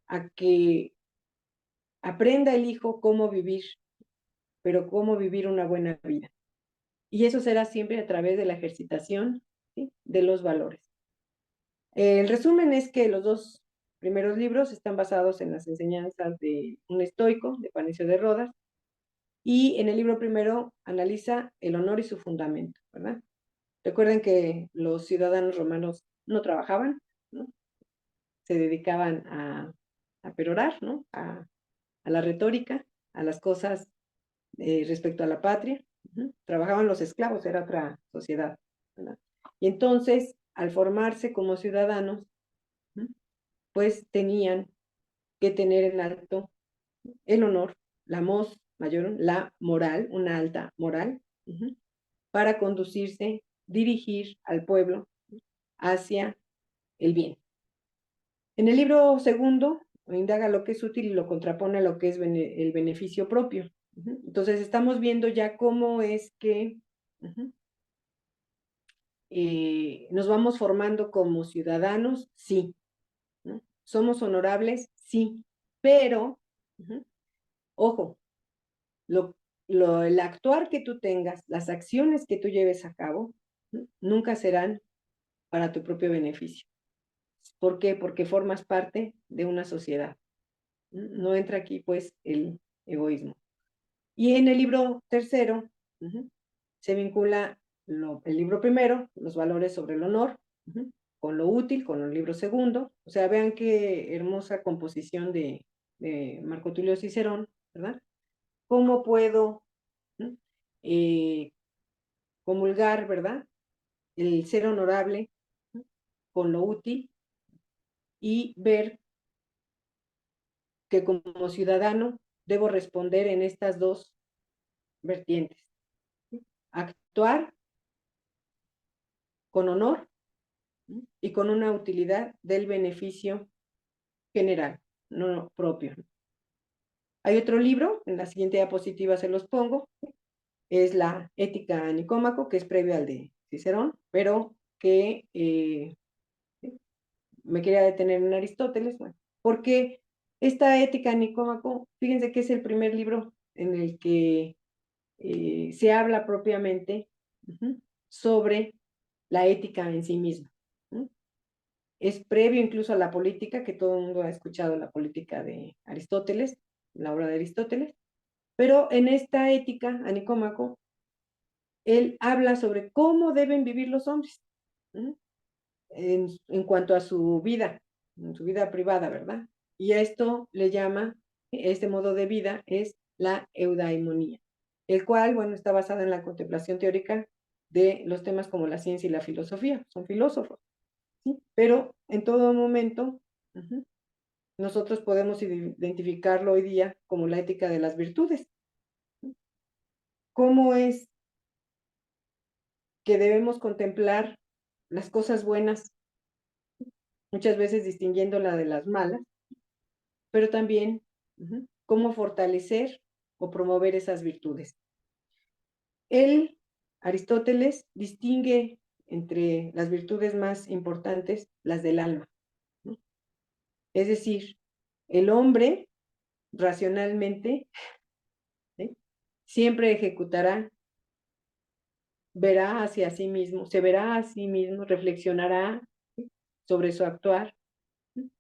a que aprenda el hijo cómo vivir, pero cómo vivir una buena vida. Y eso será siempre a través de la ejercitación, ¿sí?, de los valores. El resumen es que los dos primeros libros están basados en las enseñanzas de un estoico, de Panicio de Rodas, y en el libro primero analiza el honor y su fundamento, ¿verdad? Recuerden que los ciudadanos romanos no trabajaban, ¿no? Se dedicaban a perorar, ¿no? A la retórica, a las cosas respecto a la patria. Trabajaban los esclavos, era otra sociedad, ¿verdad? Y entonces, al formarse como ciudadanos, pues tenían que tener en alto el honor, la mayor, la moral, una alta moral, para conducirse, dirigir al pueblo hacia el bien. En el libro segundo, indaga lo que es útil y lo contrapone a lo que es el beneficio propio. Entonces, estamos viendo ya cómo es que nos vamos formando como ciudadanos, sí. ¿No? ¿Somos honorables? Sí. Pero, ojo, el actuar que tú tengas, las acciones que tú lleves a cabo, nunca serán para tu propio beneficio. ¿Por qué? Porque formas parte de una sociedad. No entra aquí, pues, el egoísmo. Y en el libro tercero, se vincula el libro primero, los valores sobre el honor, con lo útil, con el libro segundo. O sea, vean qué hermosa composición de Marco Tulio Cicerón, ¿verdad? ¿Cómo puedo comulgar, ¿verdad?, el ser honorable con lo útil y ver que como ciudadano debo responder en estas dos vertientes. Actuar con honor y con una utilidad del beneficio general, no propio. Hay otro libro, en la siguiente diapositiva se los pongo, es la Ética a Nicómaco, que es previo al de Cicerón, pero que me quería detener en Aristóteles, bueno, porque esta Ética a Nicómaco, fíjense que es el primer libro en el que se habla propiamente sobre la ética en sí misma. Es previo incluso a la política, que todo el mundo ha escuchado la política de Aristóteles, la obra de Aristóteles, pero en esta Ética a Nicómaco, él habla sobre cómo deben vivir los hombres en cuanto a su vida, en su vida privada, ¿verdad? Y a esto le llama, este modo de vida es la eudaimonía, el cual, bueno, está basado en la contemplación teórica de los temas como la ciencia y la filosofía, son filósofos, ¿sí? Pero en todo momento nosotros podemos identificarlo hoy día como la ética de las virtudes. ¿Cómo es que debemos contemplar las cosas buenas, muchas veces distinguiéndola de las malas, pero también cómo fortalecer o promover esas virtudes? Él, Aristóteles, distingue entre las virtudes más importantes las del alma, ¿no? Es decir, el hombre racionalmente, ¿sí?, siempre ejecutará, verá hacia sí mismo, se verá a sí mismo, reflexionará, ¿sí?, sobre su actuar, ¿sí?,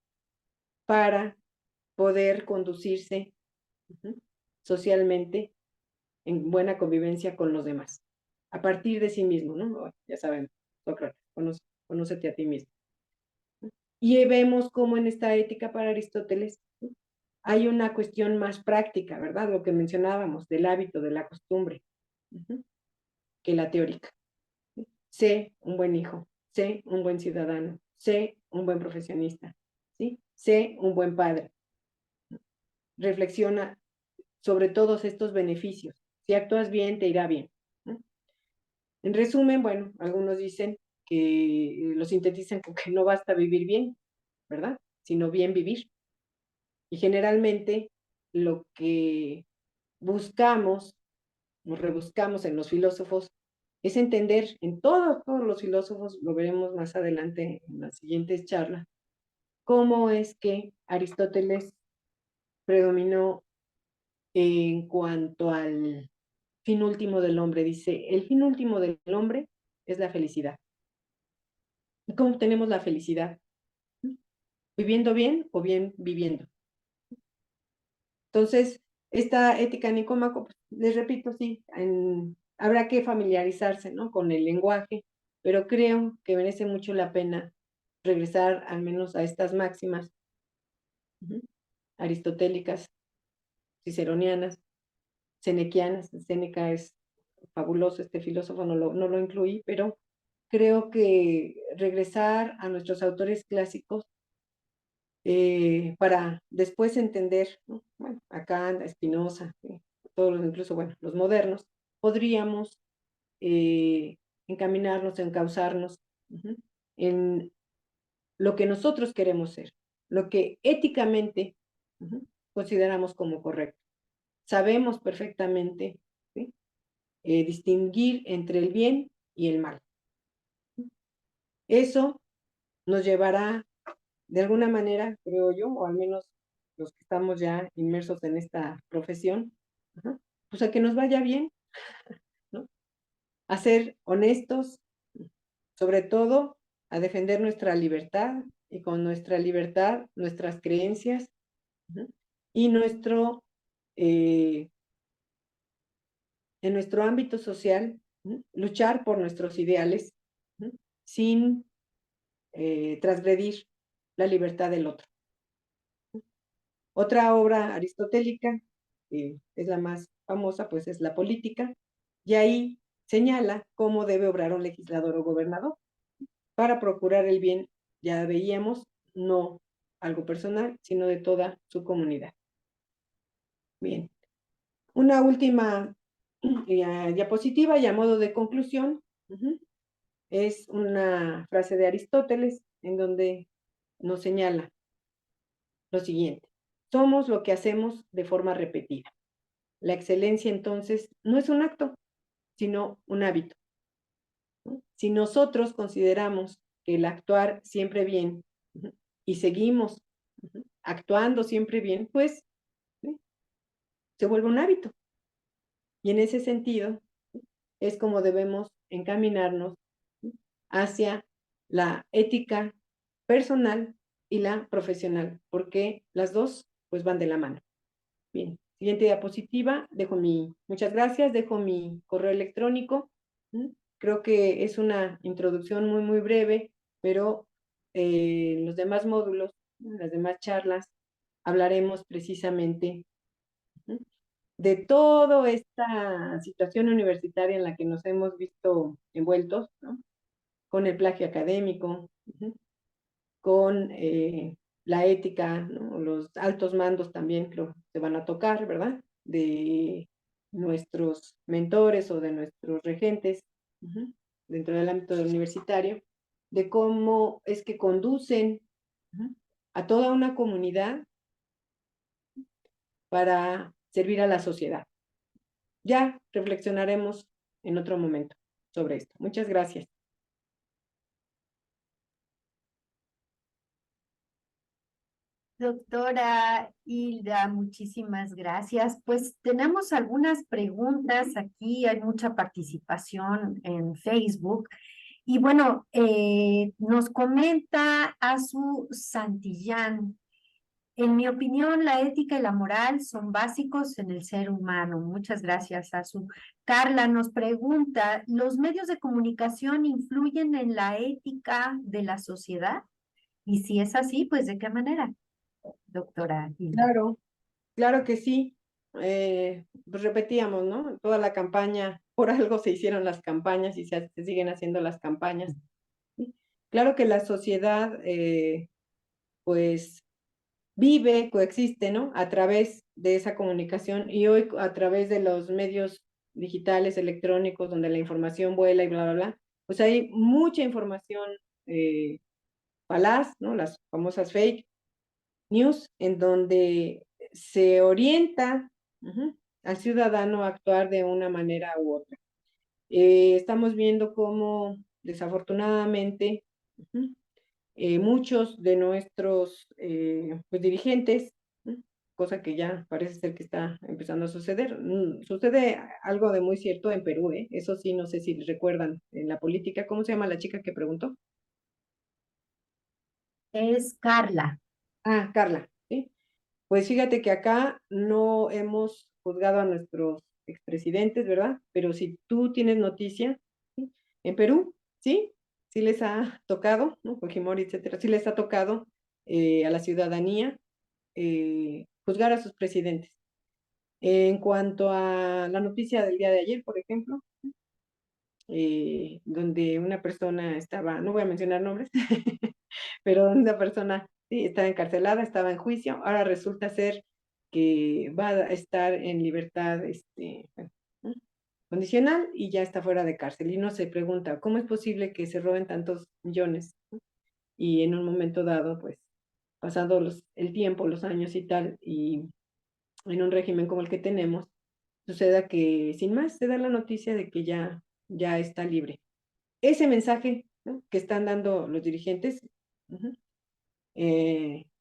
para poder conducirse socialmente en buena convivencia con los demás, a partir de sí mismo, ¿no? Ya saben, Sócrates, conócete a ti mismo. Y vemos cómo en esta ética para Aristóteles hay una cuestión más práctica, ¿verdad? Lo que mencionábamos del hábito, de la costumbre, que la teórica. Sé un buen hijo, sé un buen ciudadano, sé un buen profesionista, ¿sí? Sé un buen padre. Reflexiona sobre todos estos beneficios. Si actúas bien, te irá bien. En resumen, bueno, algunos dicen que lo sintetizan con que no basta vivir bien, ¿verdad?, sino bien vivir. Y generalmente lo que buscamos, nos rebuscamos en los filósofos, es entender en todos los filósofos, lo veremos más adelante en las siguientes charlas, cómo es que Aristóteles predominó en cuanto al fin último del hombre. Dice, el fin último del hombre es la felicidad. ¿Y cómo tenemos la felicidad? ¿Viviendo bien o bien viviendo? Entonces, esta ética Nicómaco, pues, les repito, sí, habrá que familiarizarse, ¿no?, con el lenguaje, pero creo que merece mucho la pena regresar al menos a estas máximas aristotélicas, ciceronianas, senequianas. Séneca es fabuloso, este filósofo no lo incluí, pero creo que regresar a nuestros autores clásicos para después entender, ¿no?, bueno, a Kant, a Spinoza, todos los, incluso, bueno, los modernos, podríamos encaminarnos, encauzarnos en lo que nosotros queremos ser, lo que éticamente consideramos como correcto. Sabemos perfectamente, ¿sí?, distinguir entre el bien y el mal. Eso nos llevará, de alguna manera, creo yo, o al menos los que estamos ya inmersos en esta profesión, pues a que nos vaya bien, ¿no? A ser honestos, sobre todo a defender nuestra libertad, y con nuestra libertad, nuestras creencias, y en nuestro ámbito social, luchar por nuestros ideales, sin transgredir la libertad del otro. Otra obra aristotélica, que es la más famosa, pues es La Política, y ahí señala cómo debe obrar un legislador o gobernador para procurar el bien, ya veíamos, no algo personal, sino de toda su comunidad. Bien, una última diapositiva y a modo de conclusión, es una frase de Aristóteles en donde nos señala lo siguiente: somos lo que hacemos de forma repetida. La excelencia, entonces, no es un acto, sino un hábito, ¿no? Si nosotros consideramos que el actuar siempre bien y seguimos actuando siempre bien, pues ¿sí?, se vuelve un hábito. Y en ese sentido es como debemos encaminarnos hacia la ética personal y la profesional, porque las dos pues van de la mano. Bien, siguiente diapositiva, muchas gracias, dejo mi correo electrónico. Creo que es una introducción muy, muy breve, pero en los demás módulos, en las demás charlas, hablaremos precisamente de toda esta situación universitaria en la que nos hemos visto envueltos, ¿no?, con el plagio académico, con la ética, ¿no?, los altos mandos también creo que se van a tocar, ¿verdad?, de nuestros mentores o de nuestros regentes dentro del ámbito universitario, de cómo es que conducen a toda una comunidad para servir a la sociedad. Ya reflexionaremos en otro momento sobre esto. Muchas gracias. Doctora Hilda, muchísimas gracias. Pues tenemos algunas preguntas aquí, hay mucha participación en Facebook. Y bueno, nos comenta Azu Santillán: en mi opinión, la ética y la moral son básicos en el ser humano. Muchas gracias, Azu. Carla nos pregunta: ¿los medios de comunicación influyen en la ética de la sociedad? Y si es así, pues ¿de qué manera, doctora Hilda? Claro, claro que sí. Pues repetíamos, ¿no? Toda la campaña, por algo se hicieron las campañas y se siguen haciendo las campañas. ¿Sí? Claro que la sociedad, pues, vive, coexiste, ¿no?, a través de esa comunicación, y hoy a través de los medios digitales, electrónicos, donde la información vuela y bla, bla, bla, pues hay mucha información falaz, ¿no?, las famosas fake news, en donde se orienta al ciudadano a actuar de una manera u otra. Estamos viendo cómo, desafortunadamente, ujú, muchos de nuestros pues, dirigentes, ¿no? Cosa que ya parece ser que está empezando a suceder. Sucede algo de muy cierto en Perú, ¿eh? Eso sí, no sé si recuerdan en la política. ¿Cómo se llama la chica que preguntó? Es Carla. Ah, Carla, ¿sí? Pues fíjate que acá no hemos juzgado a nuestros expresidentes, ¿verdad? Pero si tú tienes noticia, ¿sí? En Perú, ¿sí? Sí les ha tocado, ¿no? Fujimori, etcétera, sí les ha tocado a la ciudadanía juzgar a sus presidentes. En cuanto a la noticia del día de ayer, por ejemplo, donde una persona estaba, no voy a mencionar nombres, pero una persona sí, estaba encarcelada, estaba en juicio, ahora resulta ser que va a estar en libertad bueno, ¿no? Condicional y ya está fuera de cárcel. Y uno se pregunta, ¿cómo es posible que se roben tantos millones? ¿No? Y en un momento dado, pues, pasado el tiempo, los años y tal, y en un régimen como el que tenemos, suceda que sin más se da la noticia de que ya está libre. Ese mensaje, ¿no? Que están dando los dirigentes, uh-huh,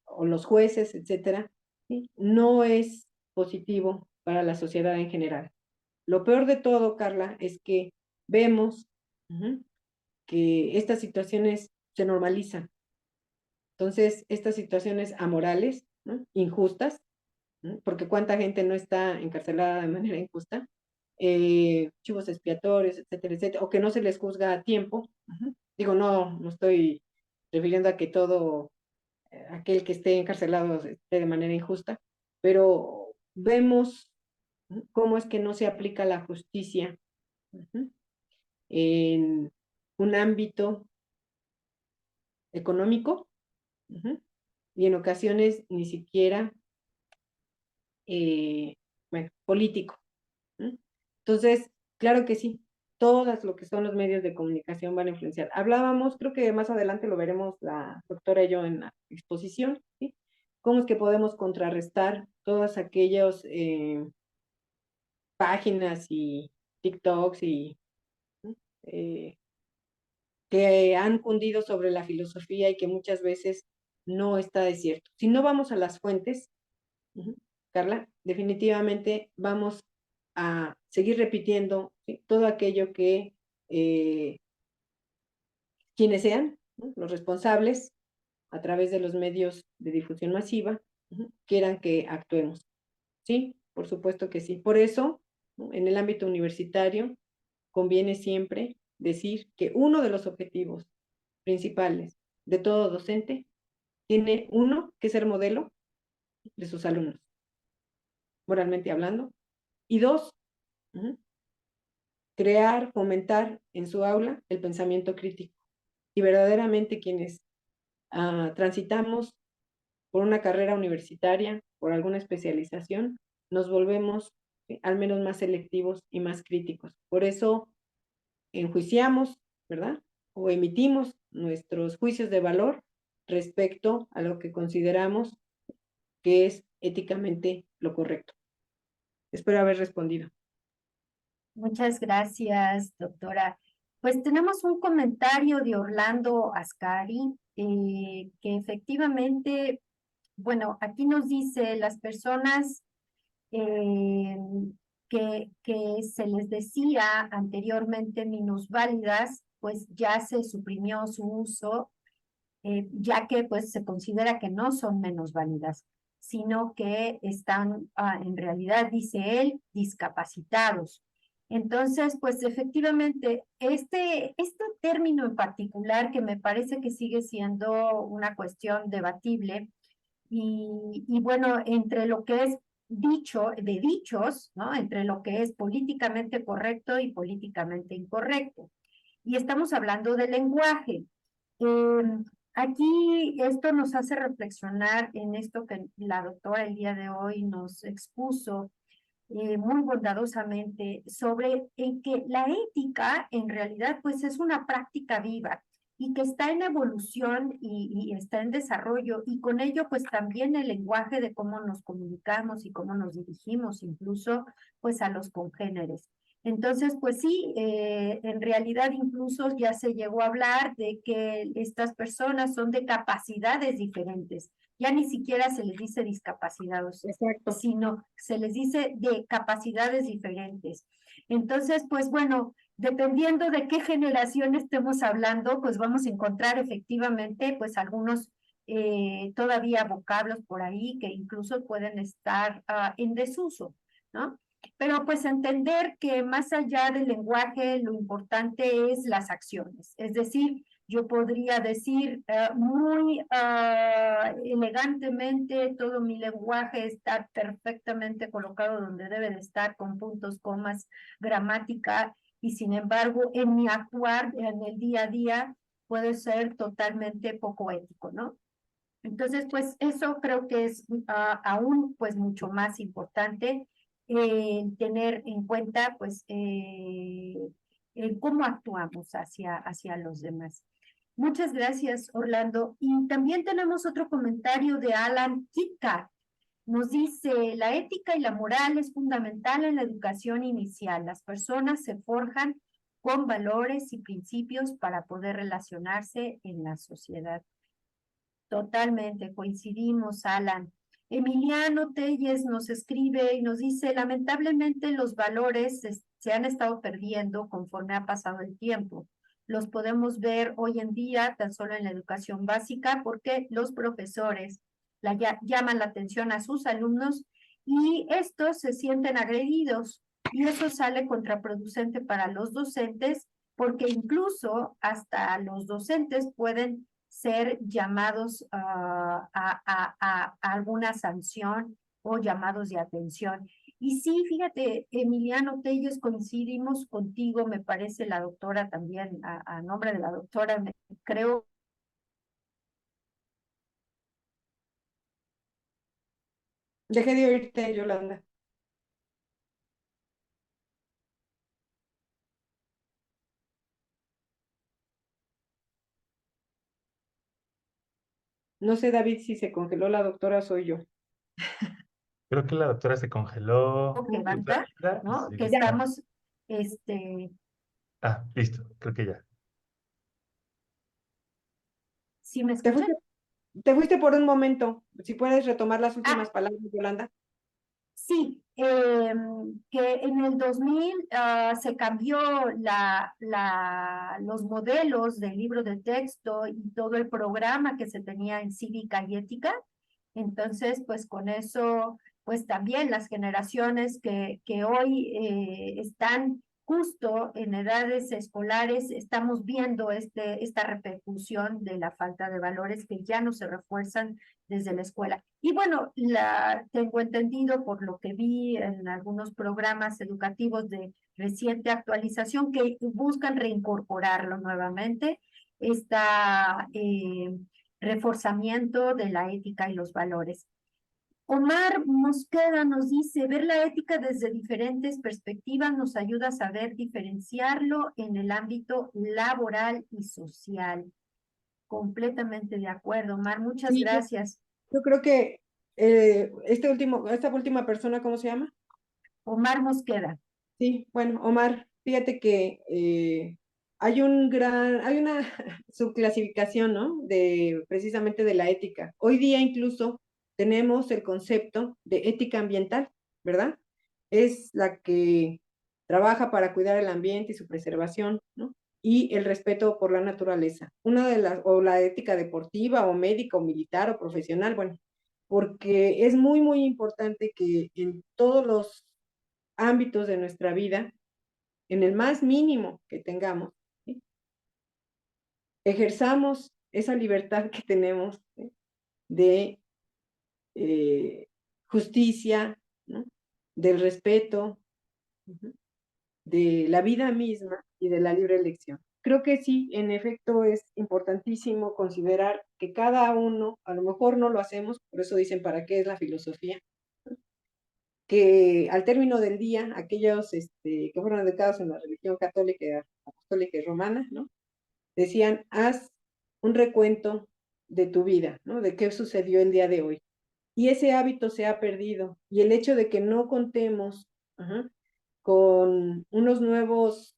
o los jueces, etcétera, ¿sí? No es positivo para la sociedad en general. Lo peor de todo, Carla, es que vemos uh-huh, que estas situaciones se normalizan. Entonces, estas situaciones amorales, ¿no? Injustas, ¿no? Porque cuánta gente no está encarcelada de manera injusta, chivos expiatorios, etcétera, etcétera, o que no se les juzga a tiempo. Uh-huh. Digo, no estoy refiriendo a que todo aquel que esté encarcelado esté de manera injusta, pero vemos cómo es que no se aplica la justicia uh-huh, en un ámbito económico uh-huh, y en ocasiones ni siquiera bueno, político. ¿Mm? Entonces, claro que sí, todas lo que son los medios de comunicación van a influenciar. Hablábamos, creo que más adelante lo veremos la doctora y yo en la exposición, ¿sí? Cómo es que podemos contrarrestar todas aquellas páginas y TikToks y eh, que han cundido sobre la filosofía y que muchas veces no está de cierto. Si no vamos a las fuentes, uh-huh, Carla, definitivamente vamos a seguir repitiendo, ¿sí? Todo aquello que eh, quienes sean, ¿no? Los responsables a través de los medios de difusión masiva uh-huh, quieran que actuemos. Sí, por supuesto que sí. Por eso, ¿no? En el ámbito universitario conviene siempre decir que uno de los objetivos principales de todo docente tiene uno que ser modelo de sus alumnos, moralmente hablando, y dos, uh-huh, crear, fomentar en su aula el pensamiento crítico. Y verdaderamente quienes transitamos por una carrera universitaria, por alguna especialización, nos volvemos al menos más selectivos y más críticos. Por eso enjuiciamos, ¿verdad? O emitimos nuestros juicios de valor respecto a lo que consideramos que es éticamente lo correcto. Espero haber respondido. Muchas gracias, doctora. Pues tenemos un comentario de Orlando Ascari, que efectivamente, bueno, aquí nos dice las personas eh, que se les decía anteriormente minusválidas, pues ya se suprimió su uso, ya que pues se considera que no son menos válidas, sino que están en realidad, dice él, discapacitados. Entonces, pues efectivamente, este término en particular, que me parece que sigue siendo una cuestión debatible, y bueno, entre lo que es dicho, de dichos, ¿no? Entre lo que es políticamente correcto y políticamente incorrecto. Y estamos hablando del lenguaje. Eh, Aquí esto nos hace reflexionar en esto que la doctora el día de hoy nos expuso muy bondadosamente sobre en que la ética en realidad pues es una práctica viva y que está en evolución y está en desarrollo y con ello pues también el lenguaje de cómo nos comunicamos y cómo nos dirigimos incluso pues a los congéneres. Entonces, pues sí, en realidad incluso ya se llegó a hablar de que estas personas son de capacidades diferentes. Ya ni siquiera se les dice discapacitados, Exacto. sino se les dice de capacidades diferentes. Entonces, pues bueno, dependiendo de qué generación estemos hablando, pues vamos a encontrar efectivamente pues algunos todavía vocablos por ahí que incluso pueden estar en desuso, ¿no? Pero pues entender que más allá del lenguaje, lo importante es las acciones. Es decir, yo podría decir muy elegantemente, todo mi lenguaje está perfectamente colocado donde debe de estar, con puntos, comas, gramática, y sin embargo, en mi actuar, en el día a día, puede ser totalmente poco ético, ¿no? Entonces, pues eso creo que es aún pues mucho más importante tener en cuenta pues el cómo actuamos hacia los demás. Muchas gracias, Orlando. Y también tenemos otro comentario de Alan Kitka. Nos dice, la ética y la moral es fundamental en la educación inicial. Las personas se forjan con valores y principios para poder relacionarse en la sociedad. Totalmente, coincidimos, Alan. Emiliano Telles nos escribe y nos dice, lamentablemente los valores se han estado perdiendo conforme ha pasado el tiempo. Los podemos ver hoy en día tan solo en la educación básica porque los profesores llaman la atención a sus alumnos y estos se sienten agredidos y eso sale contraproducente para los docentes porque incluso hasta los docentes pueden ser llamados a alguna sanción o llamados de atención. Y sí, fíjate, Emiliano Telles, coincidimos contigo, me parece la doctora también, a nombre de la doctora, creo. Dejé de oírte, Yolanda. No sé, David, si se congeló la doctora, soy yo. Creo que la doctora se congeló. Que banda, ¿no? Sí, Que Ya, estamos, Ah, listo, creo que ya. ¿sí me te escuchan? fuiste, te fuiste por un momento. Si puedes retomar las Ah, últimas palabras, Yolanda. sí, que en el 2000 se cambió los modelos del libro de texto y todo el programa que se tenía en cívica y ética. Entonces, pues con eso, pues también las generaciones que hoy están justo en edades escolares, estamos viendo esta repercusión de la falta de valores que ya no se refuerzan desde la escuela. Y bueno, tengo entendido por lo que vi en algunos programas educativos de reciente actualización que buscan reincorporarlo nuevamente, esta reforzamiento de la ética y los valores. Omar Mosqueda nos dice, ver la ética desde diferentes perspectivas nos ayuda a saber diferenciarlo en el ámbito laboral y social. Completamente de acuerdo, Omar, muchas Sí, gracias. yo creo que esta última persona, ¿cómo se llama? Omar Mosqueda. Sí, bueno, Omar, fíjate que hay una subclasificación, ¿no? Precisamente de la ética. Hoy día incluso tenemos el concepto de ética ambiental, ¿verdad? Es la que trabaja para cuidar el ambiente y su preservación, ¿no? Y el respeto por la naturaleza. O la ética deportiva, o médica, o militar, o profesional, bueno, porque es muy, muy importante que en todos los ámbitos de nuestra vida, en el más mínimo que tengamos, ¿sí? Ejerzamos esa libertad que tenemos, ¿sí? De justicia, ¿no? Del respeto, de la vida misma y de la libre elección. Creo que sí, en efecto es importantísimo considerar que cada uno, a lo mejor no lo hacemos, por eso dicen para qué es la filosofía, que al término del día, aquellos que fueron educados en la religión católica, apostólica y romana, ¿no? Decían, haz un recuento de tu vida, ¿no? De qué sucedió el día de hoy. Y ese hábito se ha perdido. Y el hecho de que no contemos con unos nuevos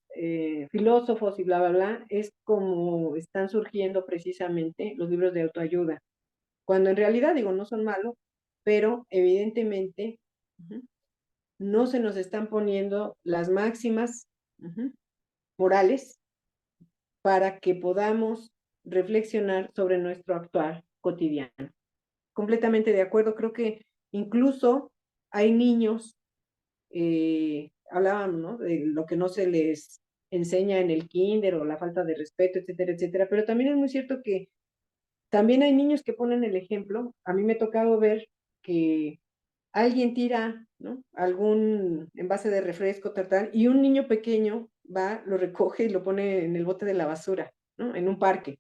filósofos y bla, bla, bla, es como están surgiendo precisamente los libros de autoayuda, cuando en realidad, digo, no son malos, pero evidentemente no se nos están poniendo las máximas morales para que podamos reflexionar sobre nuestro actuar cotidiano. Completamente de acuerdo, creo que incluso hay niños, hablábamos, ¿no?, de lo que no se les enseña en el kinder o la falta de respeto, etcétera, etcétera, pero también es muy cierto que también hay niños que ponen el ejemplo. A mí me ha tocado ver que alguien tira, ¿no?, algún envase de refresco, tal, y un niño pequeño va, lo recoge y lo pone en el bote de la basura, ¿no?, en un parque.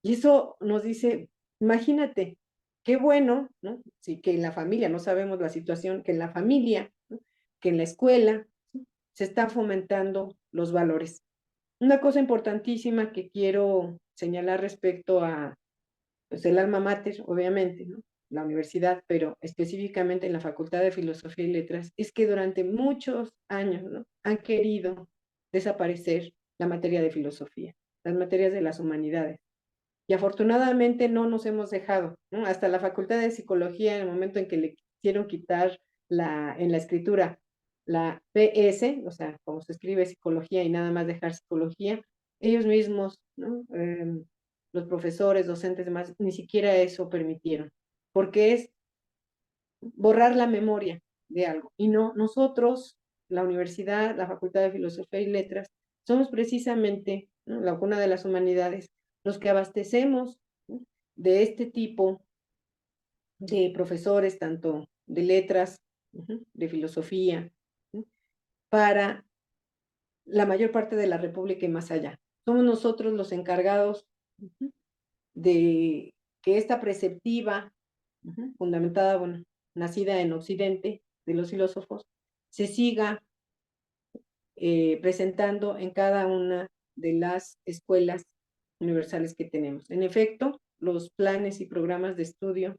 Y eso nos dice, imagínate, qué bueno, ¿no?, sí, que en la familia, no sabemos la situación, que en la familia, ¿no?, que en la escuela, ¿sí?, se están fomentando los valores. Una cosa importantísima que quiero señalar respecto a, pues, el alma mater, obviamente, ¿no?, la universidad, pero específicamente en la Facultad de Filosofía y Letras, es que durante muchos años, ¿no?, han querido desaparecer la materia de filosofía, las materias de las humanidades. Y afortunadamente no nos hemos dejado, ¿no? Hasta la Facultad de Psicología, en el momento en que le quisieron quitar en la escritura la PS, o sea, como se escribe psicología y nada más dejar psicología, ellos mismos, ¿no?, los profesores, docentes, demás, ni siquiera eso permitieron, porque es borrar la memoria de algo. Y no, nosotros, la universidad, la Facultad de Filosofía y Letras, somos precisamente, ¿no?, la cuna de las humanidades, los que abastecemos, ¿no?, de este tipo de profesores, tanto de letras, de filosofía, ¿sí?, para la mayor parte de la República y más allá. Somos nosotros los encargados de que esta preceptiva, fundamentada, bueno, nacida en Occidente, de los filósofos, se siga presentando en cada una de las escuelas universales que tenemos. En efecto, los planes y programas de estudio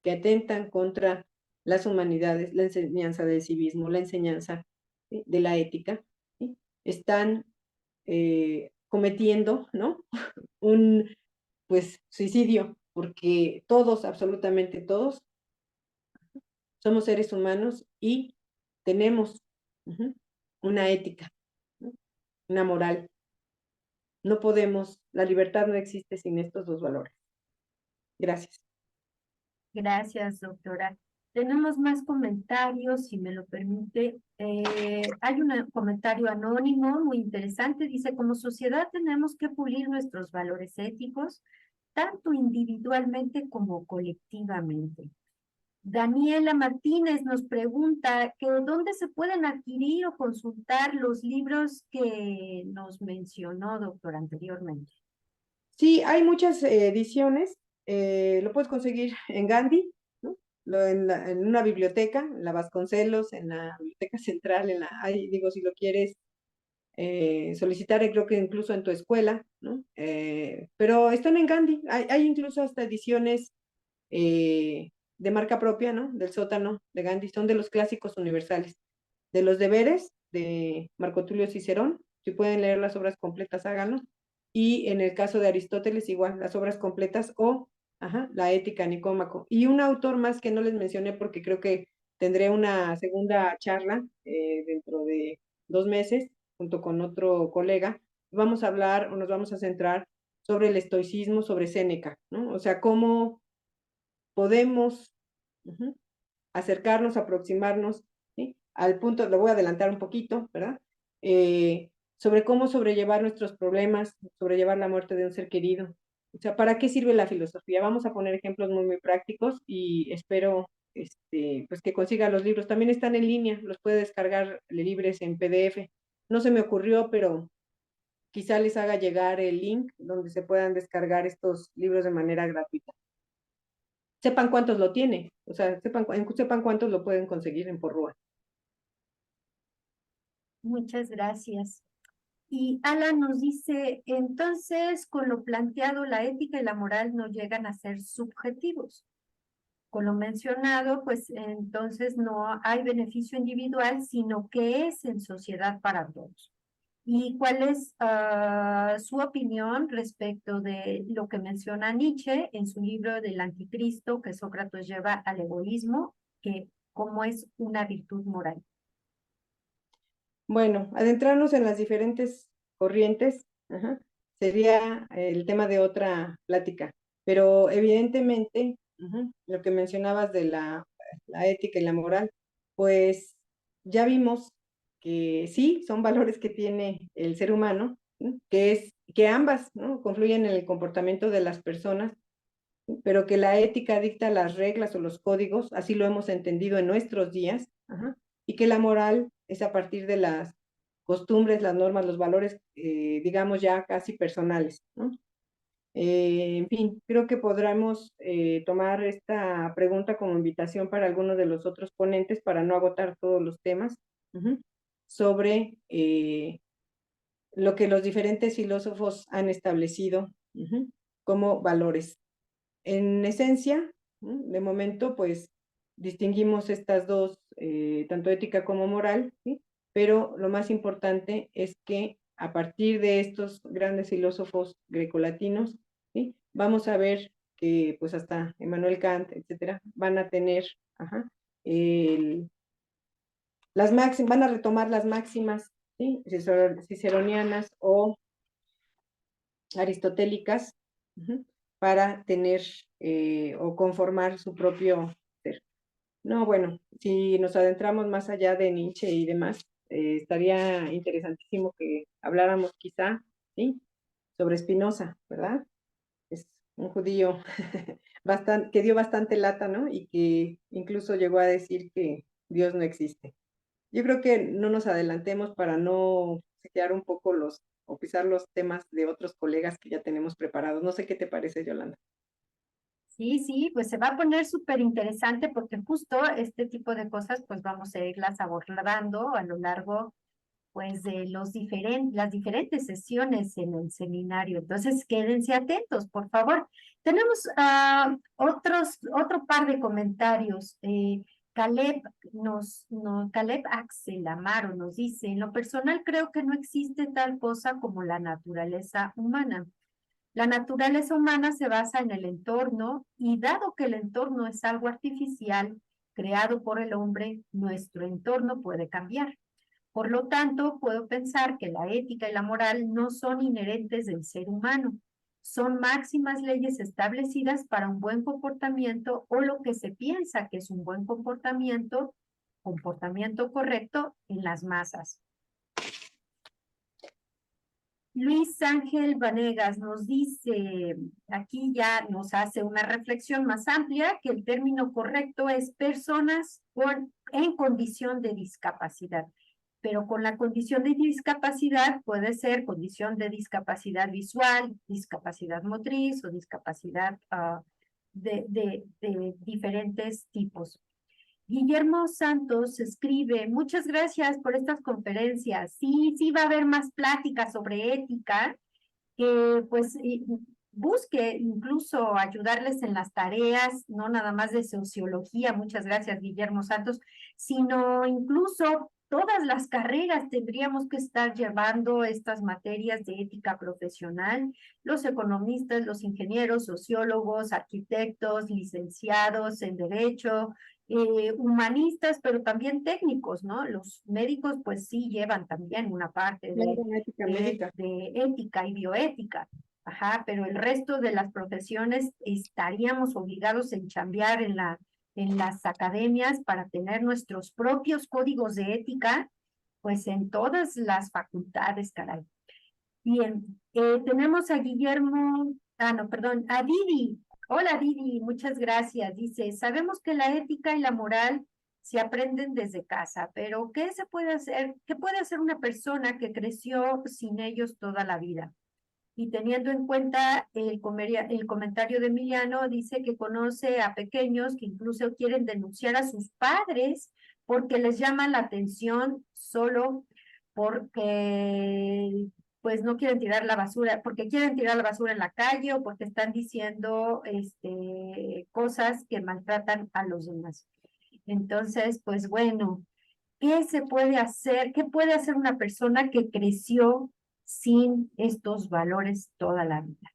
que atentan contra las humanidades, la enseñanza del civismo, la enseñanza, ¿sí?, de la ética, ¿sí?, están cometiendo, ¿no?, un, pues, suicidio, porque todos, absolutamente todos, somos seres humanos y tenemos una ética, ¿no?, una moral. No podemos, la libertad no existe sin estos dos valores. Gracias. Gracias, doctora. Tenemos más comentarios, si me lo permite. Hay un comentario anónimo muy interesante. Dice, como sociedad tenemos que pulir nuestros valores éticos, tanto individualmente como colectivamente. Daniela Martínez nos pregunta que dónde se pueden adquirir o consultar los libros que nos mencionó, doctor, anteriormente. Sí, hay muchas ediciones. Lo puedes conseguir en Gandhi, ¿no?, en una biblioteca, en la Vasconcelos, en la Biblioteca Central, ahí, digo, si lo quieres solicitar, creo que incluso en tu escuela, ¿no? Pero están en Gandhi. Hay incluso hasta ediciones de marca propia, ¿no?, del sótano de Gandhi. Son de los clásicos universales. De los deberes de Marco Tulio Cicerón, si pueden leer las obras completas, háganlo. Y en el caso de Aristóteles, igual, las obras completas o la Ética, Nicómaco. Y un autor más que no les mencioné porque creo que tendré una segunda charla dentro de 2 meses, junto con otro colega. Vamos a hablar o nos vamos a centrar sobre el estoicismo, sobre Séneca, ¿no? O sea, cómo podemos acercarnos, aproximarnos, ¿sí?, al punto, lo voy a adelantar un poquito, ¿verdad? Sobre cómo sobrellevar nuestros problemas, sobrellevar la muerte de un ser querido. O sea, ¿para qué sirve la filosofía? Vamos a poner ejemplos muy, muy prácticos y espero pues que consigan los libros. También están en línea, los puede descargar libres en PDF. No se me ocurrió, pero quizá les haga llegar el link donde se puedan descargar estos libros de manera gratuita. Sepan cuántos lo tiene, o sea, sepan cuántos lo pueden conseguir en Porrúa. Muchas gracias. Y Alan nos dice, entonces, con lo planteado, la ética y la moral no llegan a ser subjetivos. Con lo mencionado, pues entonces no hay beneficio individual, sino que es en sociedad para todos. ¿Y cuál es su opinión respecto de lo que menciona Nietzsche en su libro del Anticristo, que Sócrates lleva al egoísmo, que cómo es una virtud moral? Bueno, adentrarnos en las diferentes corrientes, ajá, sería el tema de otra plática, pero evidentemente, lo que mencionabas de la ética y la moral, pues ya vimos que sí, son valores que tiene el ser humano, ¿no? Que ambas, ¿no?, confluyen en el comportamiento de las personas, pero que la ética dicta las reglas o los códigos, así lo hemos entendido en nuestros días, ajá, y que la moral es a partir de las costumbres, las normas, los valores, digamos ya casi personales, ¿no? En fin, creo que podremos tomar esta pregunta como invitación para algunos de los otros ponentes para no agotar todos los temas, sobre lo que los diferentes filósofos han establecido como valores. En esencia, ¿no?, de momento, pues distinguimos estas dos, tanto ética como moral, ¿sí? Pero lo más importante es que a partir de estos grandes filósofos grecolatinos, ¿sí?, vamos a ver que pues hasta Emmanuel Kant, etcétera, van a tener, van a retomar las máximas, ¿sí?, ciceronianas o aristotélicas, para tener o conformar su propio ser. No, bueno, si nos adentramos más allá de Nietzsche y demás, estaría interesantísimo que habláramos quizá, ¿sí?, sobre Spinoza, ¿verdad? Es un judío que dio bastante lata, ¿no? Y que incluso llegó a decir que Dios no existe. Yo creo que no nos adelantemos para no sequear un poco o pisar los temas de otros colegas que ya tenemos preparados. No sé qué te parece, Yolanda. Sí, sí, pues se va a poner súper interesante porque justo este tipo de cosas pues vamos a irlas abordando a lo largo pues de las diferentes sesiones en el seminario. Entonces, quédense atentos, por favor. Tenemos otro par de comentarios. Caleb Axel Amaro nos dice, en lo personal creo que no existe tal cosa como la naturaleza humana. La naturaleza humana se basa en el entorno y dado que el entorno es algo artificial, creado por el hombre, nuestro entorno puede cambiar. Por lo tanto, puedo pensar que la ética y la moral no son inherentes del ser humano, son máximas leyes establecidas para un buen comportamiento o lo que se piensa que es un buen comportamiento correcto en las masas. Luis Ángel Vanegas nos dice, aquí ya nos hace una reflexión más amplia, que el término correcto es personas en condición de discapacidad. Pero con la condición de discapacidad puede ser condición de discapacidad visual, discapacidad motriz o discapacidad de diferentes tipos. Guillermo Santos escribe, muchas gracias por estas conferencias. Sí, sí va a haber más pláticas sobre ética, que pues busque incluso ayudarles en las tareas, no nada más de sociología, muchas gracias Guillermo Santos, sino incluso todas las carreras tendríamos que estar llevando estas materias de ética profesional, los economistas, los ingenieros, sociólogos, arquitectos, licenciados en derecho, humanistas, pero también técnicos, ¿no? Los médicos pues sí llevan también una parte Claro, ética médica. de ética y bioética. Ajá, pero el resto de las profesiones estaríamos obligados en chambear en las academias para tener nuestros propios códigos de ética, pues en todas las facultades, caray. Bien, tenemos a Guillermo, no, perdón, a Didi. Hola Didi, muchas gracias. Dice, sabemos que la ética y la moral se aprenden desde casa, pero ¿qué se puede hacer? ¿Qué puede hacer una persona que creció sin ellos toda la vida? Y teniendo en cuenta el comentario de Emiliano, dice que conoce a pequeños que incluso quieren denunciar a sus padres porque les llama la atención solo porque pues no quieren tirar la basura, porque quieren tirar la basura en la calle o porque están diciendo cosas que maltratan a los demás. Entonces, pues bueno, ¿qué se puede hacer? ¿Qué puede hacer una persona que creció sin estos valores toda la vida?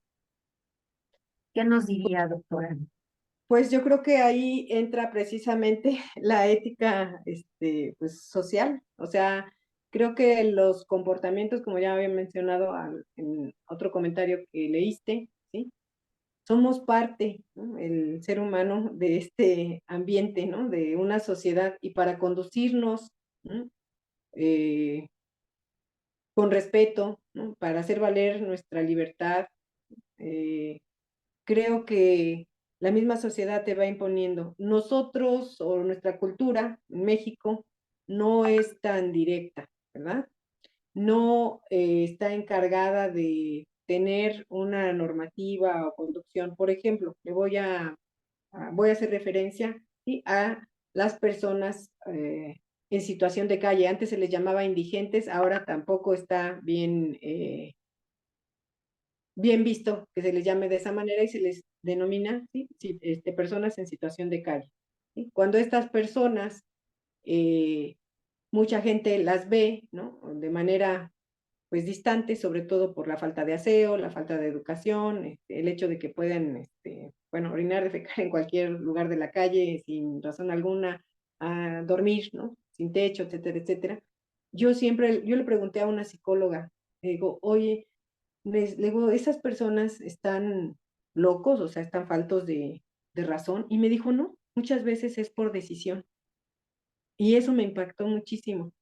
¿Qué nos diría, doctora? Pues yo creo que ahí entra precisamente la ética, pues, social. O sea, creo que los comportamientos, como ya había mencionado en otro comentario que leíste, ¿sí? Somos parte, ¿no? El ser humano de este ambiente, ¿no? De una sociedad, y para conducirnos, ¿no? Eh, con respeto, ¿no? Para hacer valer nuestra libertad, eh, creo que la misma sociedad te va imponiendo. Nosotros o nuestra cultura en México no es tan directa, ¿verdad? No está encargada de tener una normativa o conducción. Por ejemplo, voy a hacer referencia, ¿sí? A las personas en situación de calle. Antes se les llamaba indigentes, ahora tampoco está bien visto que se les llame de esa manera y se les denomina, ¿sí? Sí, personas en situación de calle, ¿sí? Cuando estas personas, eh, mucha gente las ve, ¿no? De manera, pues, distante, sobre todo por la falta de aseo, la falta de educación, el hecho de que puedan, bueno, orinar, defecar en cualquier lugar de la calle sin razón alguna, dormir, ¿no? Sin techo, etcétera, etcétera. Yo le pregunté a una psicóloga, le digo, oye, le digo, esas personas están locos, o sea, están faltos de razón. Y me dijo, no, muchas veces es por decisión. Y eso me impactó muchísimo,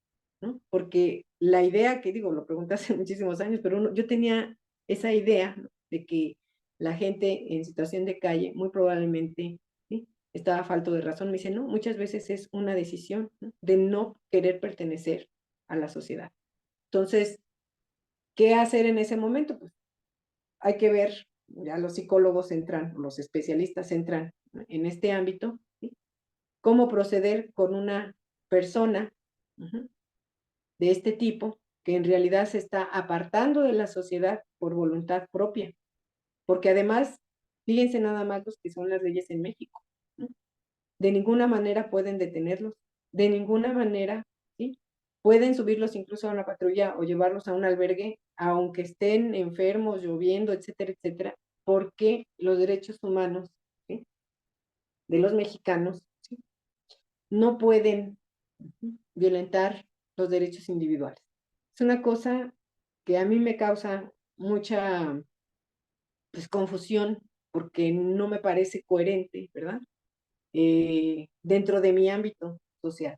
¿no? Porque la idea que digo, lo pregunté hace muchísimos años, pero yo tenía esa idea, ¿no? De que la gente en situación de calle muy probablemente, ¿sí? Estaba falto de razón. Me dice, no, muchas veces es una decisión, ¿no? De no querer pertenecer a la sociedad. Entonces, ¿qué hacer en ese momento? Pues hay que ver, ya los psicólogos entran, los especialistas entran en este ámbito, ¿sí? Cómo proceder con una persona de este tipo que en realidad se está apartando de la sociedad por voluntad propia, porque además, fíjense nada más los que son las leyes en México, ¿no? De ninguna manera pueden detenerlos, de ninguna manera, ¿sí? Pueden subirlos incluso a una patrulla o llevarlos a un albergue, aunque estén enfermos, lloviendo, etcétera, etcétera, porque los derechos humanos, ¿sí? De los mexicanos, ¿sí? No pueden violentar los derechos individuales. Es una cosa que a mí me causa mucha, pues, confusión, porque no me parece coherente, ¿verdad? Dentro de mi ámbito social.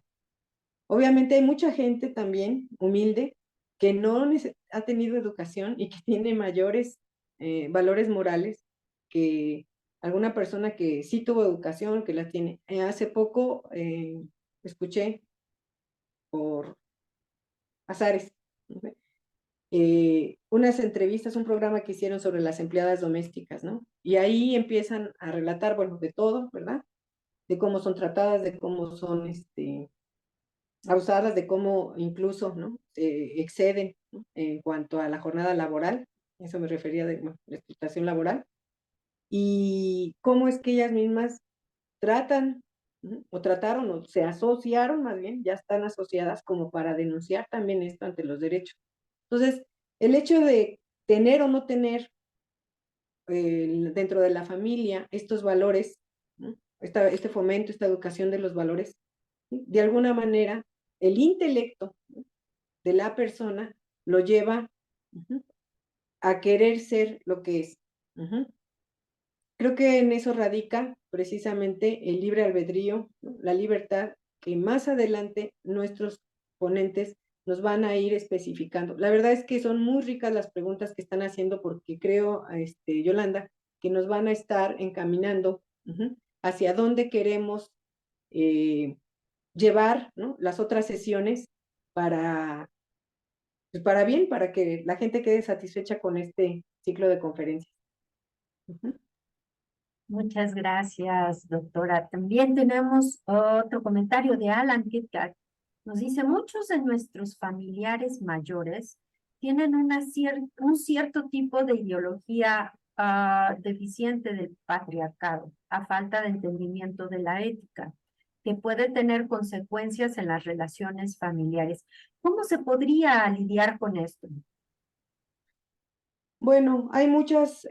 Obviamente hay mucha gente también humilde que no ha tenido educación y que tiene mayores valores morales que alguna persona que sí tuvo educación, que la tiene. Hace poco escuché por azares, ¿no? Unas entrevistas, un programa que hicieron sobre las empleadas domésticas, ¿no? Y ahí empiezan a relatar, bueno, de todo, ¿verdad? De cómo son tratadas, de cómo son abusadas, de cómo incluso, ¿no? Exceden, ¿no? En cuanto a la jornada laboral, eso me refería de, bueno, la explotación laboral, y cómo es que ellas mismas tratan, ¿no? O trataron, o se asociaron más bien, ya están asociadas como para denunciar también esto ante los derechos. Entonces, el hecho de tener o no tener dentro de la familia estos valores, ¿no? Este fomento, esta educación de los valores, ¿sí? De alguna manera, el intelecto, ¿no? De la persona lo lleva a querer ser lo que es. Creo que en eso radica precisamente el libre albedrío, ¿no? La libertad que más adelante nuestros ponentes nos van a ir especificando. La verdad es que son muy ricas las preguntas que están haciendo porque creo, Yolanda, que nos van a estar encaminando hacia dónde queremos eh, llevar, ¿no? Las otras sesiones para, pues, para bien, para que la gente quede satisfecha con este ciclo de conferencias. Muchas gracias, doctora. También tenemos otro comentario de Alan Kitkat. Nos dice, muchos de nuestros familiares mayores tienen un cierto tipo de ideología deficiente del patriarcado, a falta de entendimiento de la ética, que puede tener consecuencias en las relaciones familiares. ¿Cómo se podría lidiar con esto? Bueno, hay muchas,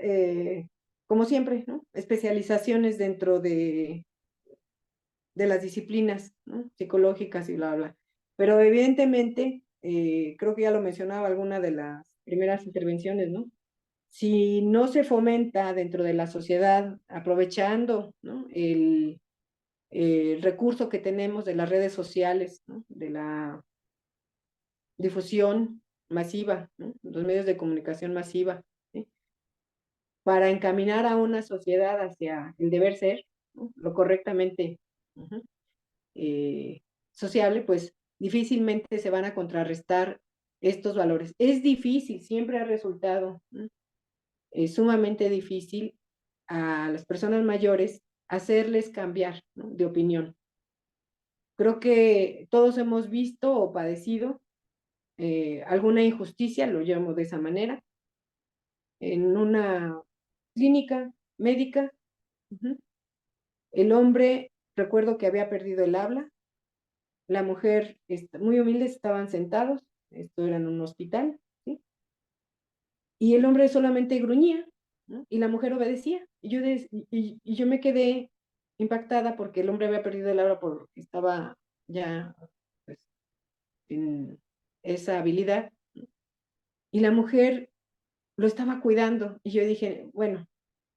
como siempre, ¿no? Especializaciones dentro de las disciplinas, ¿no? Psicológicas y bla, bla. Pero evidentemente, creo que ya lo mencionaba alguna de las primeras intervenciones, ¿no? Si no se fomenta dentro de la sociedad, aprovechando, ¿no? El recurso que tenemos de las redes sociales, ¿no? De la difusión masiva, ¿no? Los medios de comunicación masiva, ¿sí? Para encaminar a una sociedad hacia el deber ser, ¿no? Lo correctamente eh, sociable, pues difícilmente se van a contrarrestar estos valores. Es difícil, siempre ha resultado, ¿no? Sumamente difícil a las personas mayores hacerles cambiar, ¿no? De opinión. Creo que todos hemos visto o padecido alguna injusticia, lo llamo de esa manera, en una clínica médica. El hombre, recuerdo que había perdido el habla, la mujer, muy humildes, estaban sentados, esto era en un hospital, ¿sí? Y el hombre solamente gruñía, ¿no? Y la mujer obedecía. Y yo me quedé impactada porque el hombre había perdido el habla porque estaba ya, pues, en esa habilidad, ¿no? Y la mujer lo estaba cuidando. Y yo dije, bueno,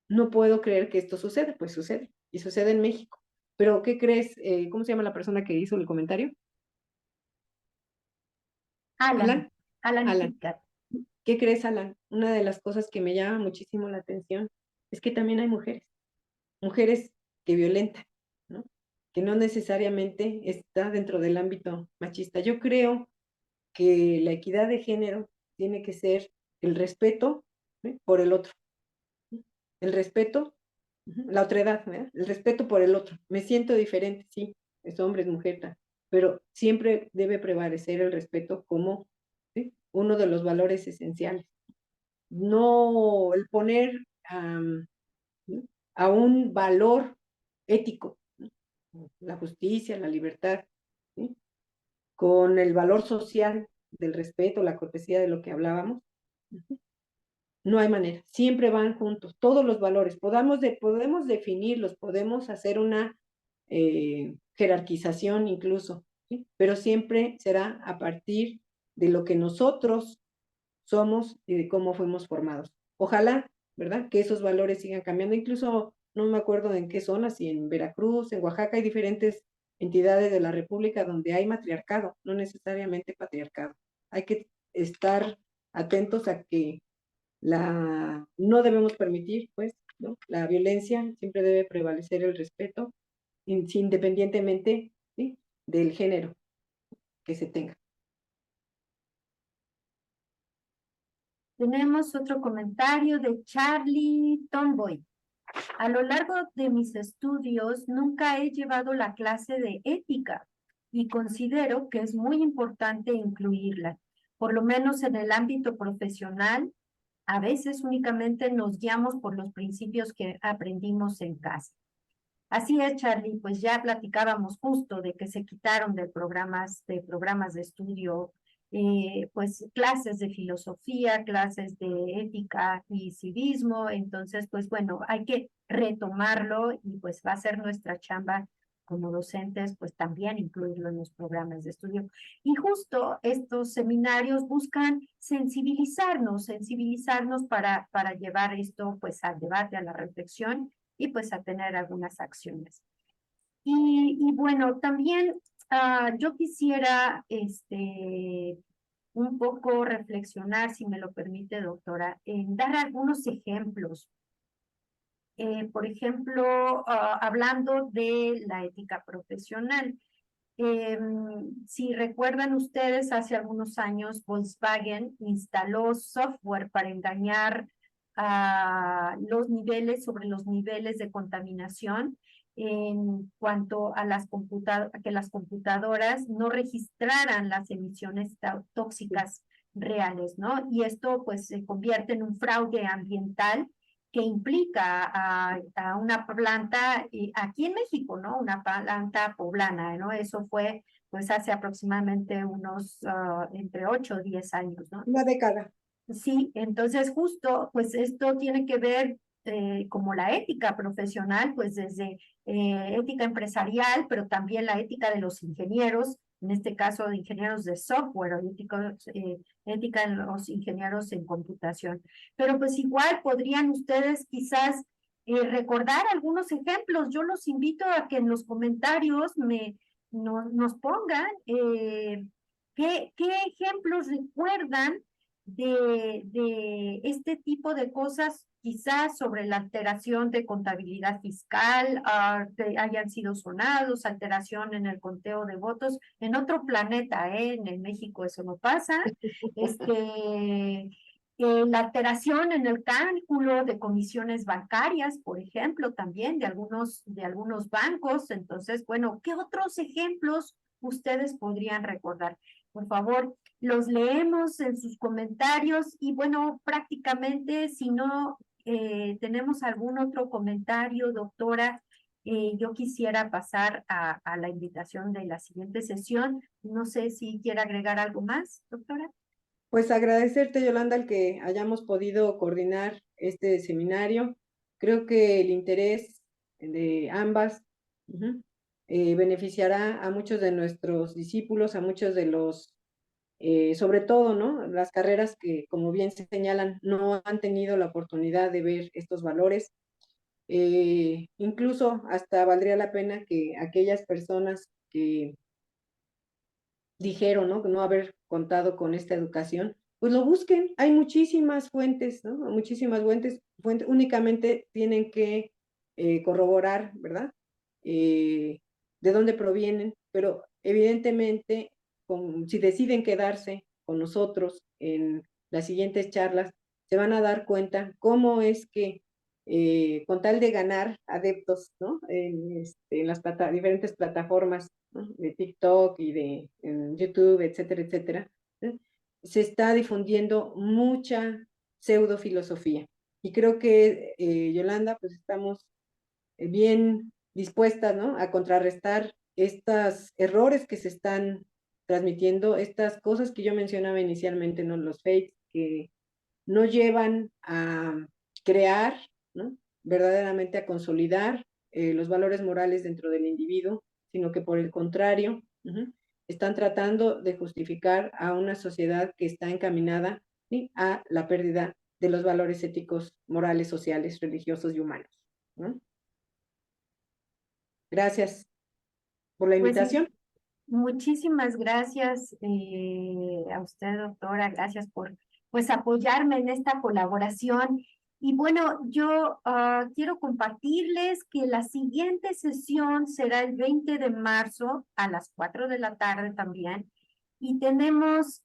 no puedo creer que esto suceda. Pues sucede, y sucede en México. Pero, ¿qué crees? ¿Cómo se llama la persona que hizo el comentario? Alan, Alan. Alan Alan. Hickat. ¿Qué crees, Alan? Una de las cosas que me llama muchísimo la atención es que también hay mujeres que violentan, ¿no? Que no necesariamente está dentro del ámbito machista. Yo creo que la equidad de género tiene que ser el respeto, ¿sí? Por el otro. El respeto, la otredad, ¿verdad? El respeto por el otro. Me siento diferente, sí, es hombre, es mujer, pero siempre debe prevalecer el respeto como, ¿sí? Uno de los valores esenciales. No el poner ¿no? A un valor ético, ¿no? La justicia, la libertad, ¿sí? Con el valor social del respeto, la cortesía de lo que hablábamos. No hay manera, siempre van juntos, todos los valores, podemos definirlos, podemos hacer una jerarquización incluso, ¿sí? Pero siempre será a partir de lo que nosotros somos y de cómo fuimos formados. Ojalá, ¿verdad? Que esos valores sigan cambiando. Incluso no me acuerdo en qué zonas, si en Veracruz, en Oaxaca, hay diferentes entidades de la República donde hay matriarcado, no necesariamente patriarcado. Hay que estar atentos a que no debemos permitir, pues, ¿no? La violencia, siempre debe prevalecer el respeto, independientemente, ¿sí? Del género que se tenga. Tenemos otro comentario de Charlie Tomboy. A lo largo de mis estudios nunca he llevado la clase de ética y considero que es muy importante incluirla, por lo menos en el ámbito profesional. A veces únicamente nos guiamos por los principios que aprendimos en casa. Así es, Charlie, pues ya platicábamos justo de que se quitaron de programas de estudio, pues clases de filosofía, clases de ética y civismo. Entonces, pues bueno, hay que retomarlo y pues va a ser nuestra chamba como docentes, pues también incluirlo en los programas de estudio. Y justo estos seminarios buscan sensibilizarnos para llevar esto pues al debate, a la reflexión y pues a tener algunas acciones. Y bueno, también yo quisiera un poco reflexionar, si me lo permite, doctora, en dar algunos ejemplos. Por ejemplo, hablando de la ética profesional. Si recuerdan ustedes, hace algunos años Volkswagen instaló software para engañar sobre los niveles de contaminación en cuanto a que las computadoras no registraran las emisiones tóxicas reales, ¿no? Y esto pues se convierte en un fraude ambiental que implica a una planta, aquí en México, ¿no? Una planta poblana, ¿no? Eso fue pues hace aproximadamente unos entre 8 o 10 años, ¿no? Una década. Sí, entonces justo, pues esto tiene que ver como la ética profesional, pues desde ética empresarial, pero también la ética de los ingenieros, en este caso de ingenieros de software, o ética de los ingenieros en computación. Pero pues igual podrían ustedes quizás recordar algunos ejemplos. Yo los invito a que en los comentarios nos pongan qué ejemplos recuerdan de este tipo de cosas, quizás sobre la alteración de contabilidad fiscal, que hayan sido sonados, alteración en el conteo de votos, en otro planeta, en el México eso no pasa, la alteración en el cálculo de comisiones bancarias, por ejemplo, también de algunos bancos. Entonces, bueno, ¿qué otros ejemplos ustedes podrían recordar? Por favor, los leemos en sus comentarios y bueno, prácticamente si no tenemos algún otro comentario, doctora, yo quisiera pasar a la invitación de la siguiente sesión. No sé si quiere agregar algo más, doctora. Pues agradecerte, Yolanda, el que hayamos podido coordinar este seminario. Creo que el interés de ambas beneficiará a muchos de nuestros discípulos, a muchos de los, sobre todo, ¿no? Las carreras que, como bien se señalan, no han tenido la oportunidad de ver estos valores. Incluso hasta valdría la pena que aquellas personas que dijeron, ¿no? No haber contado con esta educación, pues lo busquen. Hay muchísimas fuentes, ¿no? Muchísimas fuentes únicamente tienen que corroborar, ¿verdad? De dónde provienen, pero evidentemente, si deciden quedarse con nosotros en las siguientes charlas, se van a dar cuenta cómo es que con tal de ganar adeptos, ¿no? En las diferentes plataformas, ¿no? De TikTok y de YouTube, etcétera, etcétera, ¿sí? Se está difundiendo mucha pseudofilosofía. Y creo que, Yolanda, pues estamos bien dispuestas, ¿no? A contrarrestar estos errores que se están transmitiendo, estas cosas que yo mencionaba inicialmente, ¿no? Los fakes que no llevan a crear, ¿no? Verdaderamente a consolidar los valores morales dentro del individuo, sino que por el contrario, están tratando de justificar a una sociedad que está encaminada, ¿sí? A la pérdida de los valores éticos, morales, sociales, religiosos y humanos, ¿no? Gracias por la Pues invitación. muchísimas gracias a usted, doctora. Gracias por pues apoyarme en esta colaboración. Y bueno, yo quiero compartirles que la siguiente sesión será el 20 de marzo a las 4 de la tarde también. Y tenemos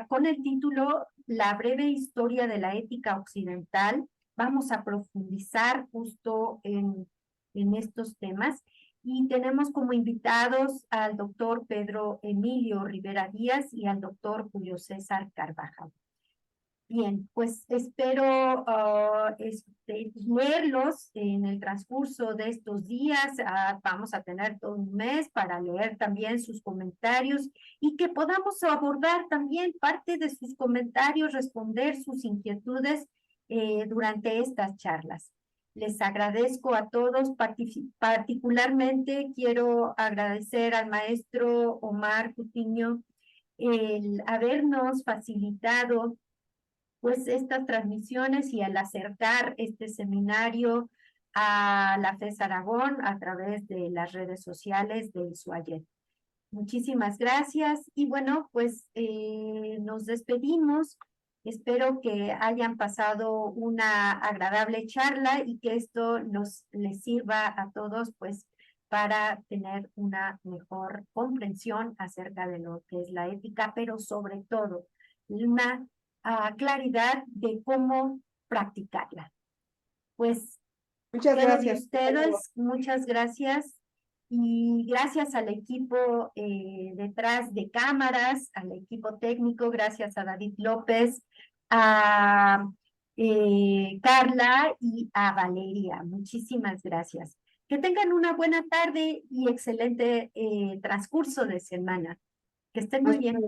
con el título La breve historia de la ética occidental. Vamos a profundizar justo en estos temas. Y tenemos como invitados al doctor Pedro Emilio Rivera Díaz y al doctor Julio César Carvajal. Bien, pues espero leerlos en el transcurso de estos días. Vamos a tener todo un mes para leer también sus comentarios y que podamos abordar también parte de sus comentarios, responder sus inquietudes durante estas charlas. Les agradezco a todos, particularmente quiero agradecer al maestro Omar Cutiño el habernos facilitado pues estas transmisiones y al acercar este seminario a la FES Aragón a través de las redes sociales de Isuayet. Muchísimas gracias y bueno, pues nos despedimos. Espero que hayan pasado una agradable charla y que esto les sirva a todos pues para tener una mejor comprensión acerca de lo que es la ética, pero sobre todo una claridad de cómo practicarla. Pues Muchas quedo de gracias. Hasta luego. ustedes, muchas gracias y gracias al equipo detrás de cámaras, al equipo técnico, gracias a David López, a Carla y a Valeria. Muchísimas gracias. Que tengan una buena tarde y excelente transcurso de semana. Que estén muy bien.